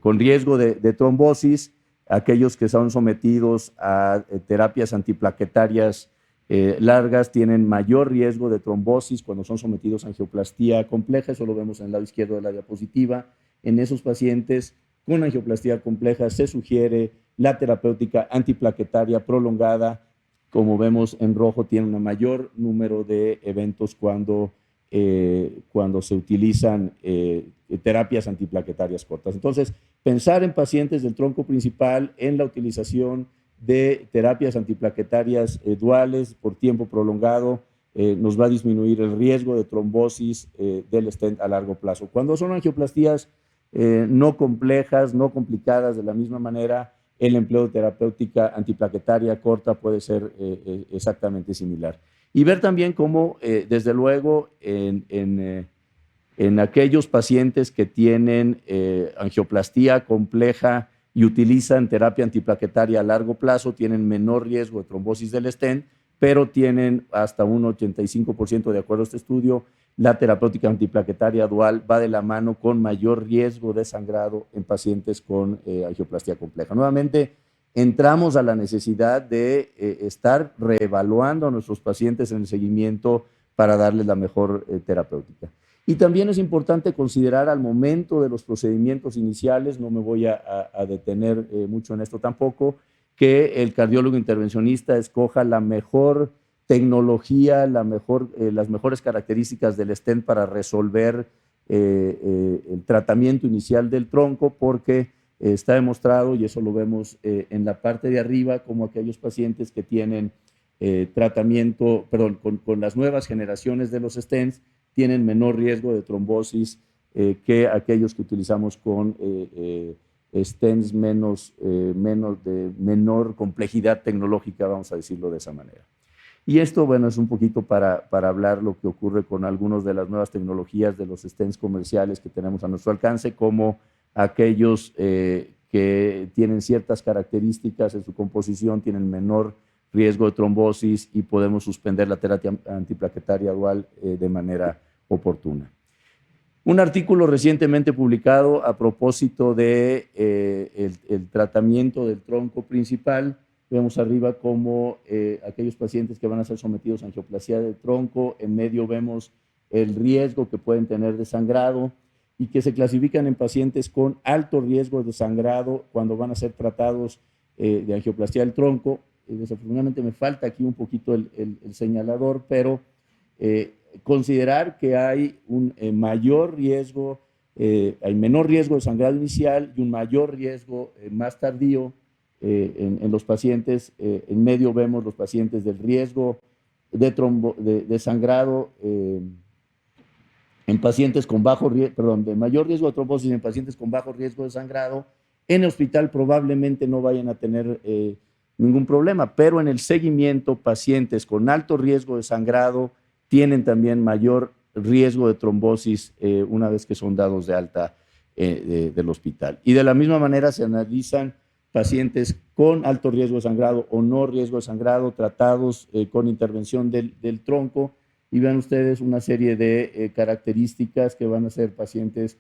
Speaker 5: con riesgo de trombosis, aquellos que son sometidos a terapias antiplaquetarias largas tienen mayor riesgo de trombosis cuando son sometidos a angioplastía compleja. Eso lo vemos en el lado izquierdo de la diapositiva. En esos pacientes con angioplastía compleja se sugiere la terapéutica antiplaquetaria prolongada. Como vemos en rojo, tiene un mayor número de eventos cuando se utilizan terapias antiplaquetarias cortas. Entonces, pensar en pacientes del tronco principal en la utilización de terapias antiplaquetarias duales por tiempo prolongado nos va a disminuir el riesgo de trombosis del stent a largo plazo. Cuando son angioplastías no complejas, no complicadas, de la misma manera, el empleo de terapéutica antiplaquetaria corta puede ser exactamente similar. Y ver también cómo, desde luego, en aquellos pacientes que tienen angioplastía compleja y utilizan terapia antiplaquetaria a largo plazo, tienen menor riesgo de trombosis del stent, pero tienen hasta un 85%, de acuerdo a este estudio, la terapéutica antiplaquetaria dual va de la mano con mayor riesgo de sangrado en pacientes con angioplastía compleja. Nuevamente, entramos a la necesidad de estar reevaluando a nuestros pacientes en el seguimiento para darles la mejor terapéutica. Y también es importante considerar al momento de los procedimientos iniciales, no me voy a detener mucho en esto tampoco, que el cardiólogo intervencionista escoja la mejor tecnología, las mejores características del stent para resolver el tratamiento inicial del tronco, porque está demostrado, y eso lo vemos en la parte de arriba, como aquellos pacientes que tienen con las nuevas generaciones de los stents, tienen menor riesgo de trombosis que aquellos que utilizamos con stents de menor complejidad tecnológica, vamos a decirlo de esa manera. Y esto, bueno, es un poquito para hablar lo que ocurre con algunas de las nuevas tecnologías de los stents comerciales que tenemos a nuestro alcance, como aquellos que tienen ciertas características en su composición, tienen menor riesgo de trombosis y podemos suspender la terapia antiplaquetaria dual de manera oportuna. Un artículo recientemente publicado a propósito de el tratamiento del tronco principal. Vemos arriba como aquellos pacientes que van a ser sometidos a angioplasia del tronco, en medio vemos el riesgo que pueden tener de sangrado. y que se clasifican en pacientes con alto riesgo de sangrado cuando van a ser tratados de angioplastia del tronco. Desafortunadamente me falta aquí un poquito el señalador, pero considerar que hay un mayor riesgo, hay menor riesgo de sangrado inicial y un mayor riesgo más tardío en los pacientes. En medio vemos los pacientes del riesgo de sangrado en pacientes con bajo riesgo, perdón, de mayor riesgo de trombosis en pacientes con bajo riesgo de sangrado. En el hospital probablemente no vayan a tener ningún problema, pero en el seguimiento, pacientes con alto riesgo de sangrado tienen también mayor riesgo de trombosis una vez que son dados de alta del hospital. Y de la misma manera se analizan pacientes con alto riesgo de sangrado o no riesgo de sangrado tratados con intervención del tronco, y vean ustedes una serie de características que van a ser pacientes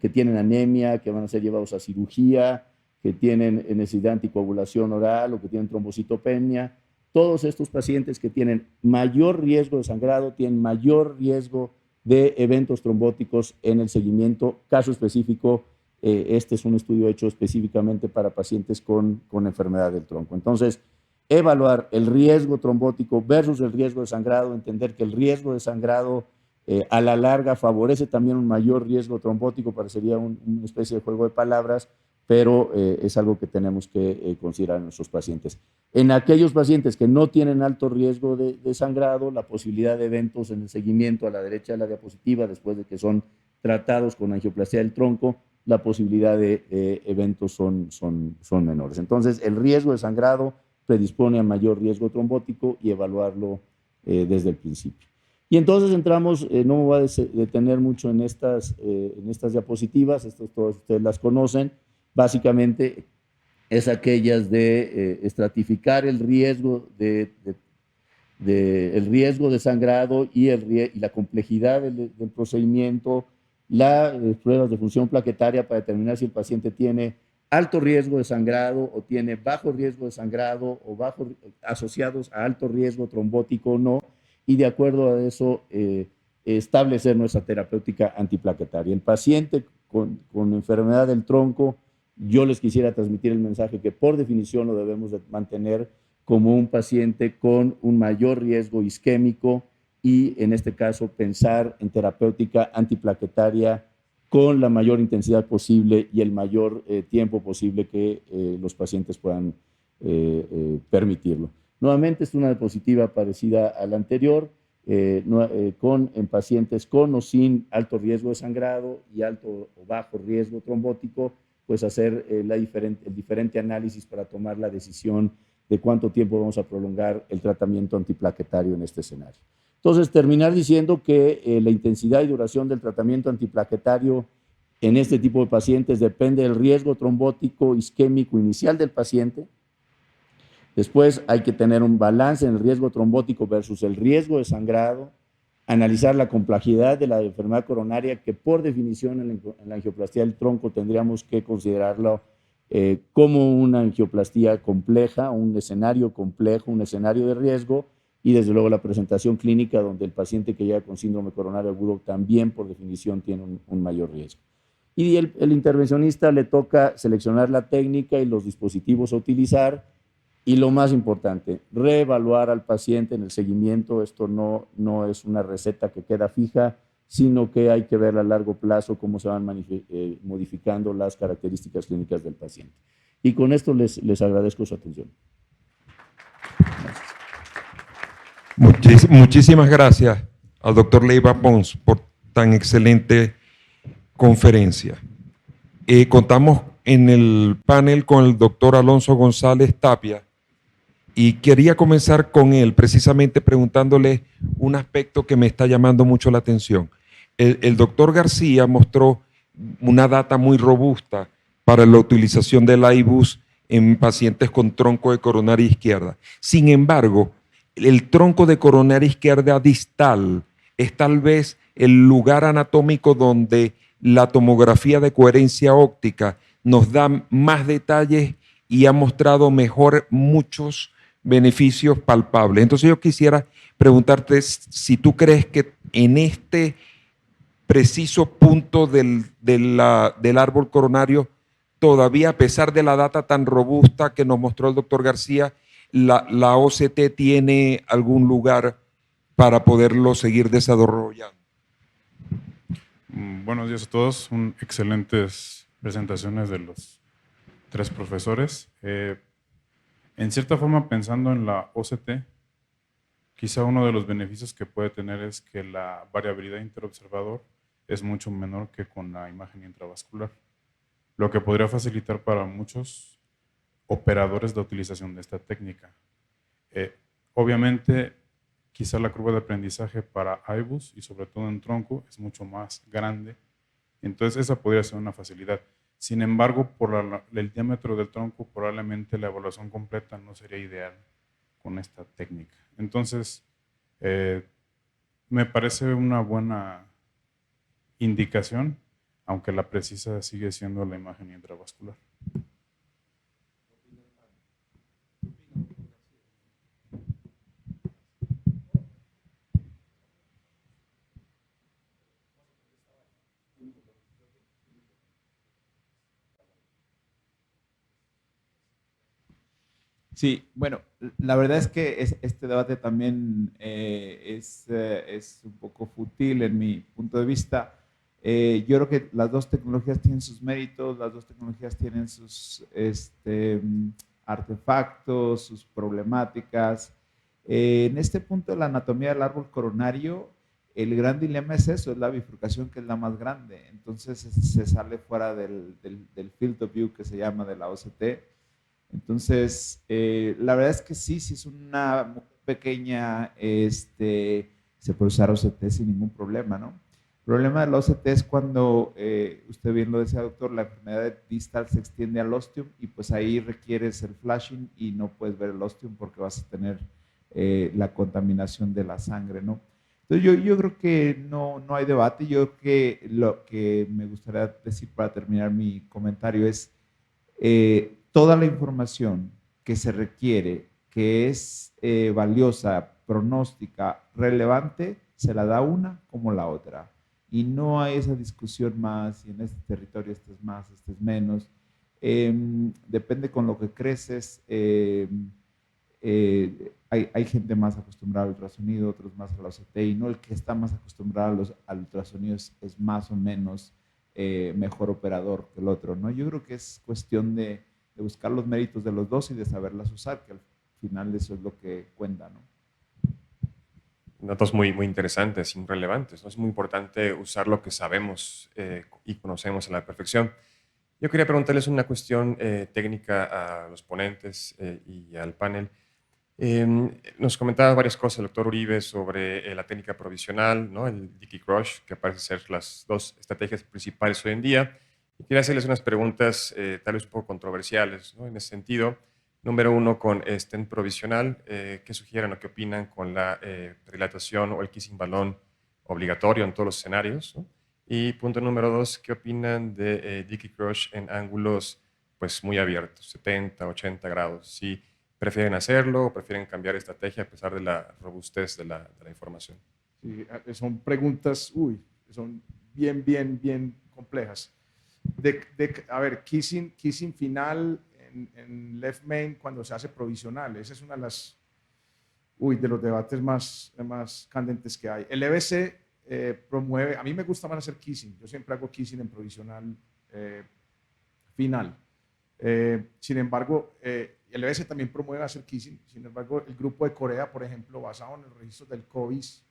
Speaker 5: que tienen anemia, que van a ser llevados a cirugía, que tienen necesidad de anticoagulación oral o que tienen trombocitopenia. Todos estos pacientes que tienen mayor riesgo de sangrado tienen mayor riesgo de eventos trombóticos en el seguimiento. Caso específico, este es un estudio hecho específicamente para pacientes con enfermedad del tronco. Entonces, evaluar el riesgo trombótico versus el riesgo de sangrado, entender que el riesgo de sangrado a la larga favorece también un mayor riesgo trombótico, parecería una especie de juego de palabras, pero es algo que tenemos que considerar en nuestros pacientes. En aquellos pacientes que no tienen alto riesgo de sangrado, la posibilidad de eventos en el seguimiento a la derecha de la diapositiva, después de que son tratados con angioplastia del tronco, la posibilidad de eventos son menores. Entonces, el riesgo de sangrado predispone a mayor riesgo trombótico y evaluarlo desde el principio. Y entonces entramos, no me voy a detener mucho en estas diapositivas, todas ustedes las conocen. Básicamente es aquellas de estratificar el riesgo el riesgo de sangrado y la complejidad del procedimiento, las pruebas de función plaquetaria para determinar si el paciente tiene alto riesgo de sangrado o tiene bajo riesgo de sangrado o asociados a alto riesgo trombótico o no, y de acuerdo a eso establecer nuestra terapéutica antiplaquetaria. El paciente con enfermedad del tronco, yo les quisiera transmitir el mensaje que por definición lo debemos de mantener como un paciente con un mayor riesgo isquémico y en este caso pensar en terapéutica antiplaquetaria con la mayor intensidad posible y el mayor tiempo posible que los pacientes puedan permitirlo. Nuevamente es una diapositiva parecida a la anterior, en pacientes con o sin alto riesgo de sangrado y alto o bajo riesgo trombótico, pues hacer el diferente análisis para tomar la decisión de cuánto tiempo vamos a prolongar el tratamiento antiplaquetario en este escenario. Entonces, terminar diciendo que la intensidad y duración del tratamiento antiplaquetario en este tipo de pacientes depende del riesgo trombótico isquémico inicial del paciente. Después hay que tener un balance en el riesgo trombótico versus el riesgo de sangrado, analizar la complejidad de la enfermedad coronaria, que por definición en la angioplastia del tronco tendríamos que considerarlo como una angioplastía compleja, un escenario complejo, un escenario de riesgo, y desde luego la presentación clínica donde el paciente que llega con síndrome coronario agudo también por definición tiene un mayor riesgo. Y el intervencionista le toca seleccionar la técnica y los dispositivos a utilizar, y lo más importante, reevaluar al paciente en el seguimiento. Esto no es una receta que queda fija, sino que hay que ver a largo plazo cómo se van modificando las características clínicas del paciente. Y con esto les agradezco su atención.
Speaker 3: Muchísimas gracias al doctor Leiva Pons por tan excelente conferencia. Contamos en el panel con el doctor Alonso González Tapia y quería comenzar con él precisamente preguntándole un aspecto que me está llamando mucho la atención. El doctor García mostró una data muy robusta para la utilización del IBUS en pacientes con tronco de coronaria izquierda. Sin embargo, el tronco de coronaria izquierda distal es tal vez el lugar anatómico donde la tomografía de coherencia óptica nos da más detalles y ha mostrado mejor muchos beneficios palpables. Entonces yo quisiera preguntarte si tú crees que en este preciso punto del árbol coronario, todavía a pesar de la data tan robusta que nos mostró el doctor García, la OCT tiene algún lugar para poderlo seguir desarrollando?
Speaker 6: Buenos días a todos. Excelentes presentaciones de los tres profesores. En cierta forma, pensando en la OCT, quizá uno de los beneficios que puede tener es que la variabilidad interobservador es mucho menor que con la imagen intravascular, lo que podría facilitar para muchos operadores la utilización de esta técnica. Obviamente, quizá la curva de aprendizaje para IBUS y sobre todo en tronco es mucho más grande, entonces esa podría ser una facilidad. Sin embargo, por el diámetro del tronco, probablemente la evaluación completa no sería ideal con esta técnica. Entonces, me parece una buena indicación, aunque la precisa sigue siendo la imagen intravascular.
Speaker 2: Sí, bueno, la verdad es que este debate también es un poco fútil en mi punto de vista. Yo creo que las dos tecnologías tienen sus méritos, las dos tecnologías tienen sus artefactos, sus problemáticas. En este punto de la anatomía del árbol coronario, el gran dilema es eso, es la bifurcación que es la más grande. Entonces se sale fuera del field of view que se llama de la OCT. Entonces, la verdad es que sí es una pequeña, se puede usar OCT sin ningún problema, ¿no? El problema de la OCT es cuando, usted bien lo decía, doctor, la enfermedad distal se extiende al ostium y pues ahí requieres el flashing y no puedes ver el ostium porque vas a tener la contaminación de la sangre, ¿no? Entonces, yo creo que no hay debate. Yo creo que lo que me gustaría decir para terminar mi comentario es toda la información que se requiere, que es valiosa, pronóstica, relevante, se la da una como la otra. Y no hay esa discusión más, y en este territorio este es más, este es menos. Depende con lo que creces. Hay gente más acostumbrada al ultrasonido, otros más a la OCT, y no el que está más acostumbrado al ultrasonido es más o menos mejor operador que el otro, ¿no? Yo creo que es cuestión de buscar los méritos de los dos y de saberlas usar, que al final eso es lo que cuenta, ¿no?
Speaker 1: Datos muy interesantes, muy relevantes, ¿no? Es muy importante usar lo que sabemos y conocemos a la perfección. Yo quería preguntarles una cuestión técnica a los ponentes y al panel. Nos comentaba varias cosas el doctor Uribe sobre la técnica provisional, ¿no? El Dickey Crush, que parece ser las dos estrategias principales hoy en día. Y quería hacerles unas preguntas tal vez un poco controversiales, ¿no? En ese sentido. Número uno, con stent provisional, ¿qué sugieren o qué opinan con la dilatación o el kissing balón obligatorio en todos los escenarios, ¿no? Y punto número dos, ¿qué opinan de Dickey Crush en ángulos pues, muy abiertos, 70, 80 grados? ¿Sí prefieren hacerlo o prefieren cambiar estrategia a pesar de la robustez de la información?
Speaker 4: Sí, son preguntas, son bien complejas. A ver, kissing final en left main cuando se hace provisional, esa es una de las, de los debates más candentes que hay. El EBC promueve, a mí me gusta más hacer kissing, yo siempre hago kissing en provisional final. Sin embargo, el EBC también promueve hacer kissing, sin embargo, el grupo de Corea, por ejemplo, basado en el registro del COBIS,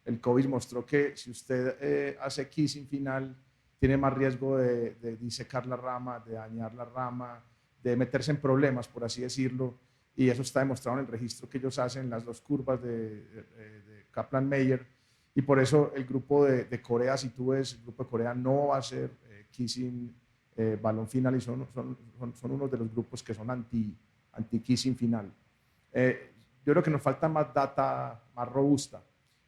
Speaker 4: el COBIS mostró que si usted hace kissing final, tiene más riesgo de disecar la rama, de dañar la rama, de meterse en problemas, por así decirlo, y eso está demostrado en el registro que ellos hacen en las dos curvas de Kaplan-Meier, y por eso el grupo de Corea, si tú ves, el grupo de Corea no va a hacer kissing balón final y son uno de los grupos que son anti-kissing final. Yo creo que nos falta más data más robusta.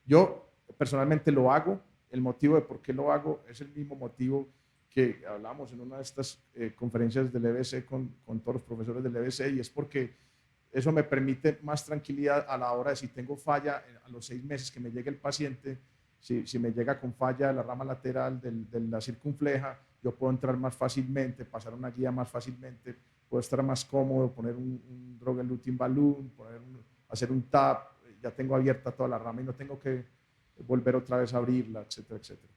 Speaker 4: Yo personalmente lo hago. El motivo de por qué lo hago es el mismo motivo que hablamos en una de estas conferencias del EBC con todos los profesores del EBC, y es porque eso me permite más tranquilidad a la hora de si tengo falla a los 6 meses que me llegue el paciente, si me llega con falla de la rama lateral de la circunfleja, yo puedo entrar más fácilmente, pasar una guía más fácilmente, puedo estar más cómodo, poner un drug eluting balloon, hacer un tap, ya tengo abierta toda la rama y no tengo que volver otra vez a abrirla, etcétera, etcétera.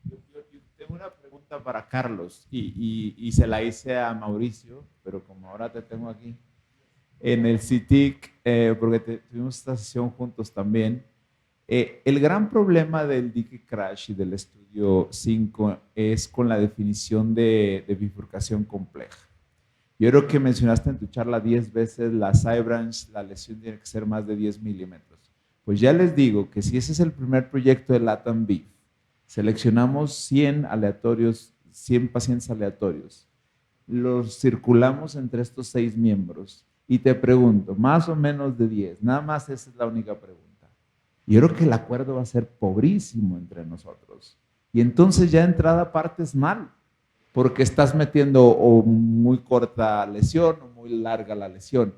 Speaker 2: Yo tengo una pregunta para Carlos y se la hice a Mauricio, pero como ahora te tengo aquí, en el CITIC, porque tuvimos esta sesión juntos también, el gran problema del dique crash y del estudio 5 es con la definición de bifurcación compleja. Yo creo que mencionaste en tu charla 10 veces la side branch, la lesión tiene que ser más de 10 milímetros. Pues ya les digo que si ese es el primer proyecto de LATAM BIF, seleccionamos 100 aleatorios, 100 pacientes aleatorios, los circulamos entre estos 6 miembros y te pregunto, más o menos de 10, nada más esa es la única pregunta. Yo creo que el acuerdo va a ser pobrísimo entre nosotros. Y entonces ya de entrada partes mal, porque estás metiendo o muy corta lesión o muy larga la lesión.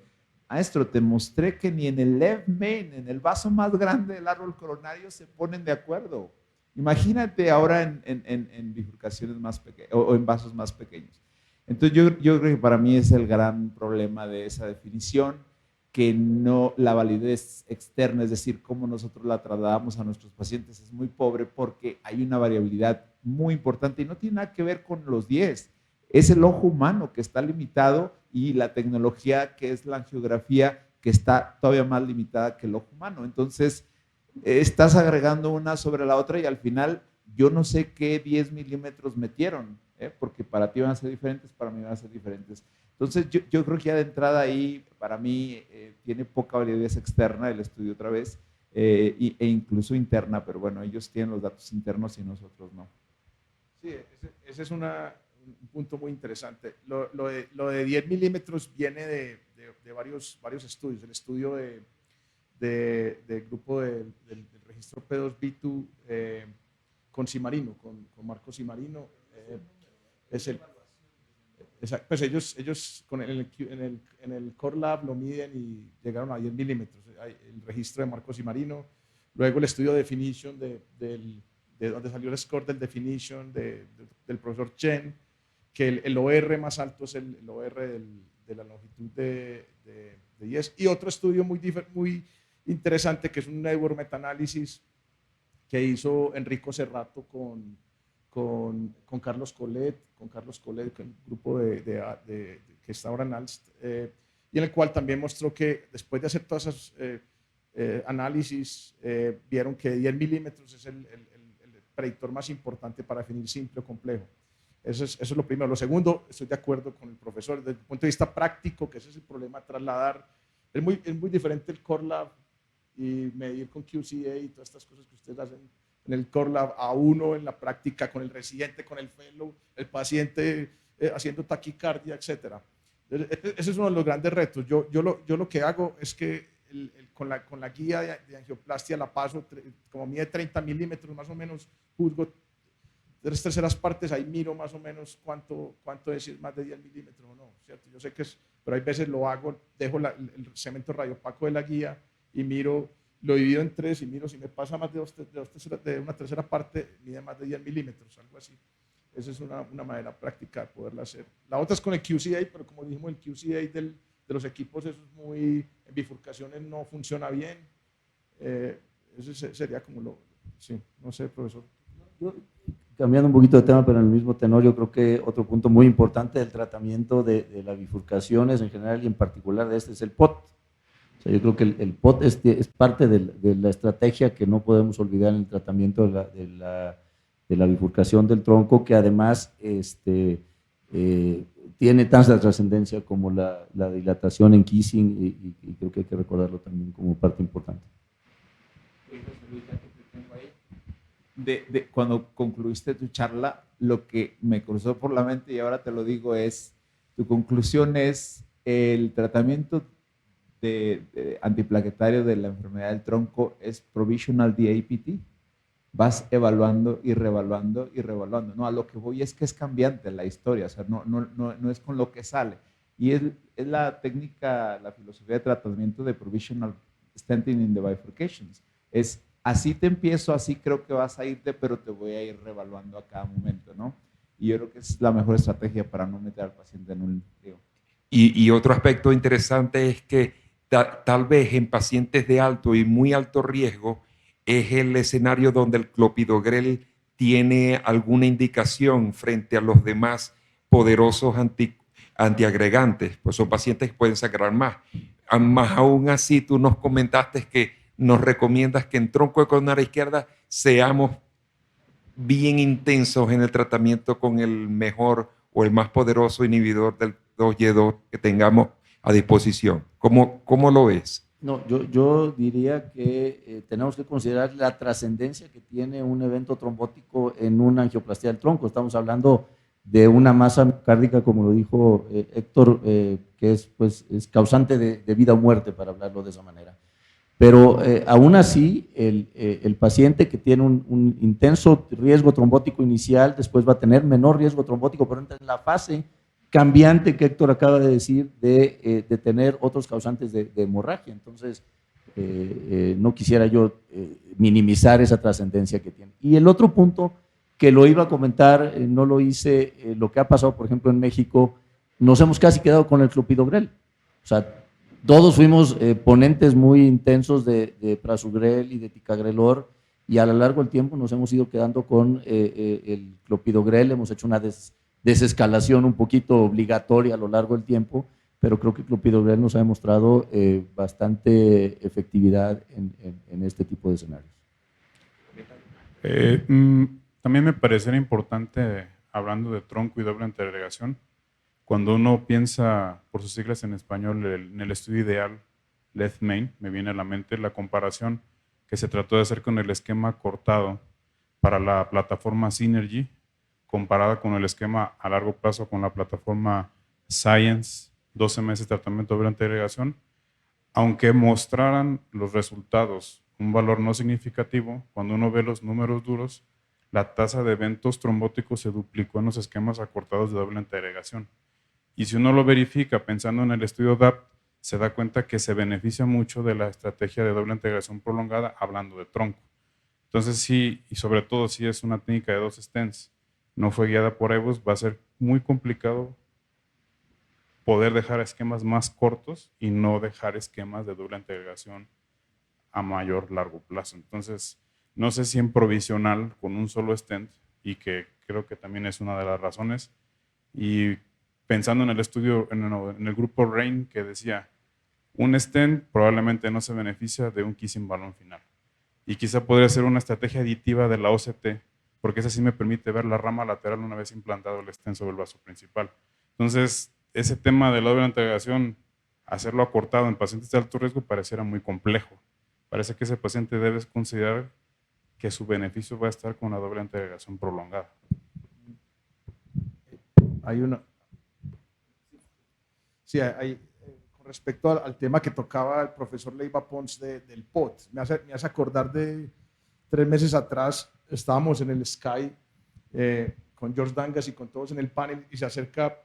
Speaker 2: Maestro, te mostré que ni en el left main, en el vaso más grande del árbol coronario, se ponen de acuerdo. Imagínate ahora en bifurcaciones más pequeñas o en vasos más pequeños. Entonces yo creo que para mí es el gran problema de esa definición, que no, la validez externa, es decir, cómo nosotros la trasladamos a nuestros pacientes, es muy pobre porque hay una variabilidad muy importante y no tiene nada que ver con los 10. Es el ojo humano que está limitado y la tecnología que es la angiografía que está todavía más limitada que el ojo humano. Entonces, estás agregando una sobre la otra y al final yo no sé qué 10 milímetros metieron, porque para ti van a ser diferentes, para mí van a ser diferentes. Entonces, yo creo que ya de entrada ahí, para mí, tiene poca validez externa el estudio otra vez, e incluso interna, pero bueno, ellos tienen los datos internos y nosotros no.
Speaker 4: Sí, ese es un punto muy interesante. Lo de 10 milímetros viene de varios estudios. El estudio del grupo del registro P2B2 con Simarino, con Marco Simarino, es el... Pues ellos en el Core Lab lo miden y llegaron a 10 milímetros. El registro de Marcos y Marino, luego el estudio de Definition de donde salió el score del Definition del profesor Chen, que el OR más alto es el OR de la longitud de 10. Y otro estudio muy interesante que es un network meta-análisis que hizo Enrico Cerrato con Carlos Colet, con el grupo que está ahora en ALST, y en el cual también mostró que después de hacer todas esas análisis, vieron que 10 milímetros es el predictor más importante para definir simple o complejo. Eso es lo primero. Lo segundo, estoy de acuerdo con el profesor, desde el punto de vista práctico, que ese es el problema, trasladar. Es muy diferente el Core Lab y medir con QCA y todas estas cosas que ustedes hacen en el Core Lab a uno en la práctica con el residente, con el fellow, el paciente haciendo taquicardia, etc. Ese es uno de los grandes retos. Yo lo que hago es que con la guía de angioplastia la paso, como mide 30 milímetros más o menos, juzgo 3/3 partes, ahí miro más o menos cuánto es más de 10 milímetros o no, ¿cierto? Yo sé que es, pero hay veces lo hago, dejo el segmento radiopaco de la guía y miro, lo divido en 3 y miro si me pasa más de 1/3 parte, mide más de 10 milímetros, algo así. Esa es una manera práctica de poderla hacer. La otra es con el QCA, pero como dijimos, el QCA de los equipos, eso es muy, en bifurcaciones no funciona bien. Eso sería como sí, no sé, profesor.
Speaker 5: Yo, cambiando un poquito de tema, pero en el mismo tenor, yo creo que otro punto muy importante del tratamiento de las bifurcaciones en general y en particular de este es el POT. O sea, yo creo que el POT es parte de la estrategia que no podemos olvidar en el tratamiento de la bifurcación del tronco, que además tiene tanta trascendencia como la dilatación en kissing y creo que hay que recordarlo también como parte importante.
Speaker 2: Cuando concluiste tu charla, lo que me cruzó por la mente y ahora te lo digo es, tu conclusión es el tratamiento antiplaquetario de la enfermedad del tronco es provisional DAPT. Vas evaluando y reevaluando y reevaluando. No, a lo que voy es que es cambiante la historia, o sea, no es con lo que sale. Y es la técnica, la filosofía de tratamiento de provisional stenting in the bifurcations. Es así te empiezo, así creo que vas a irte, pero te voy a ir reevaluando a cada momento, ¿no? Y yo creo que es la mejor estrategia para no meter al paciente en un lío.
Speaker 3: Y otro aspecto interesante es que tal vez en pacientes de alto y muy alto riesgo es el escenario donde el clopidogrel tiene alguna indicación frente a los demás poderosos antiagregantes, pues son pacientes que pueden sangrar más. Más aún así, tú nos comentaste que nos recomiendas que en tronco de coronaria izquierda seamos bien intensos en el tratamiento con el mejor o el más poderoso inhibidor del 2Y2 que tengamos a disposición. ¿Cómo lo ves?
Speaker 5: No, yo diría que tenemos que considerar la trascendencia que tiene un evento trombótico en una angioplastia del tronco. Estamos hablando de una masa miocárdica, como lo dijo Héctor, que es causante de vida o muerte, para hablarlo de esa manera. Pero aún así, el paciente que tiene un intenso riesgo trombótico inicial, después va a tener menor riesgo trombótico, pero entra en la fase cambiante que Héctor acaba de decir de tener otros causantes de hemorragia. Entonces, no quisiera yo minimizar esa trascendencia que tiene. Y el otro punto que lo iba a comentar, no lo hice, lo que ha pasado, por ejemplo, en México, nos hemos casi quedado con el clopidogrel. O sea, todos fuimos ponentes muy intensos de prasugrel y de ticagrelor, y a lo largo del tiempo nos hemos ido quedando con el clopidogrel. Hemos hecho una desescalación un poquito obligatoria a lo largo del tiempo, pero creo que el clopidogrel nos ha demostrado bastante efectividad en este tipo de escenarios.
Speaker 6: También me parecería importante, hablando de tronco y doble antiagregación, cuando uno piensa, por sus siglas en español, en el estudio ideal, left-main, me viene a la mente la comparación que se trató de hacer con el esquema cortado para la plataforma Synergy, comparada con el esquema a largo plazo con la plataforma Science, 12 meses de tratamiento doble antiagregación. Aunque mostraran los resultados un valor no significativo, cuando uno ve los números duros, la tasa de eventos trombóticos se duplicó en los esquemas acortados de doble antiagregación. Y si uno lo verifica pensando en el estudio DAPT, se da cuenta que se beneficia mucho de la estrategia de doble integración prolongada hablando de tronco. Entonces sí, y sobre todo si es una técnica de 2 stents, no fue guiada por EBUS, va a ser muy complicado poder dejar esquemas más cortos y no dejar esquemas de doble integración a mayor largo plazo. Entonces, no sé si en provisional con un solo stent, y que creo que también es una de las razones, y pensando en el estudio, en el grupo RAIN, que decía, un stent probablemente no se beneficia de un kissing balón final. Y quizá podría ser una estrategia aditiva de la OCT, porque esa sí me permite ver la rama lateral una vez implantado el stent sobre el vaso principal. Entonces, ese tema de la doble integración, hacerlo acortado en pacientes de alto riesgo pareciera muy complejo. Parece que ese paciente debe considerar que su beneficio va a estar con la doble integración prolongada.
Speaker 4: Hay una... Sí, con respecto al tema que tocaba el profesor Leiva Pons del POT, me hace acordar de 3 meses atrás, estábamos en el Sky con George Dangas y con todos en el panel, y se acerca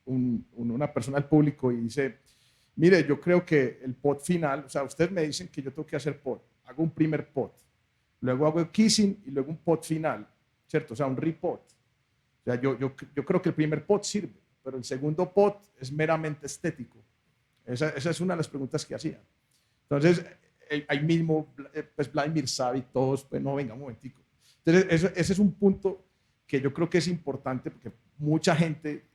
Speaker 4: una persona al público y dice, mire, yo creo que el POT final, o sea, ustedes me dicen que yo tengo que hacer POT, hago un primer POT, luego hago el kissing y luego un POT final, ¿cierto? O sea, un repot. O sea, yo creo que el primer POT sirve, pero el segundo POT es meramente estético. Esa es una de las preguntas que hacía. Entonces, ahí mismo, pues Vladimir sabe y todos, pues no, venga un momentico. Entonces, ese es un punto que yo creo que es importante, porque mucha gente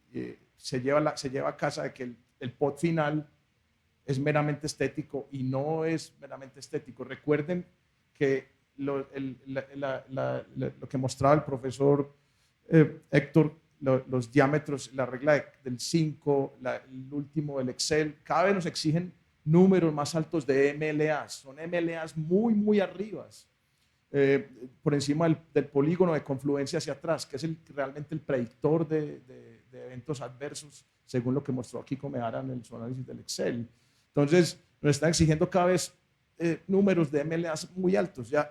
Speaker 4: se lleva a casa de que el POT final es meramente estético, y no es meramente estético. Recuerden que lo que mostraba el profesor Héctor, los diámetros, la regla del 5, el último del Excel, cada vez nos exigen números más altos de MLAs. Son MLAs muy, muy arriba, por encima del polígono de confluencia hacia atrás, que es realmente el predictor de eventos adversos, según lo que mostró aquí Comehara en su análisis del Excel. Entonces, nos están exigiendo cada vez números de MLAs muy altos. Ya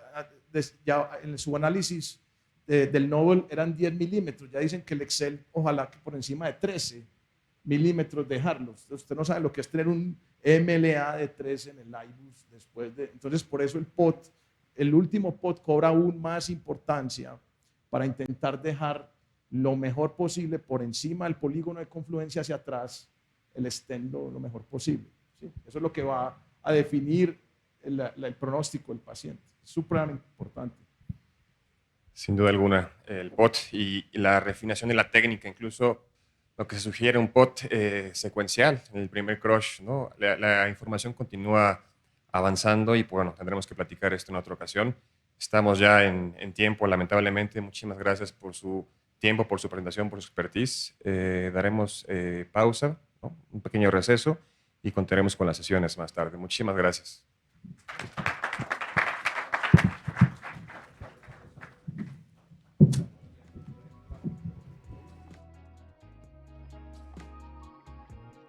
Speaker 4: en su análisis del Nobel eran 10 milímetros, ya dicen que el Excel ojalá que por encima de 13. milímetros dejarlos. Usted no sabe lo que es tener un MLA de 3 en el IBUS después de... Entonces, por eso el último POT cobra aún más importancia para intentar dejar lo mejor posible por encima del polígono de confluencia hacia atrás, el estendo lo mejor posible. ¿Sí? Eso es lo que va a definir el pronóstico del paciente. Es súper importante.
Speaker 1: Sin duda alguna, el POT y la refinación de la técnica, incluso lo que se sugiere un POT secuencial en el primer crush, ¿no? La información continúa avanzando y bueno, tendremos que platicar esto en otra ocasión. Estamos ya en tiempo, lamentablemente. Muchísimas gracias por su tiempo, por su presentación, por su expertise. Daremos pausa, ¿no? Un pequeño receso y continuaremos con las sesiones más tarde. Muchísimas gracias.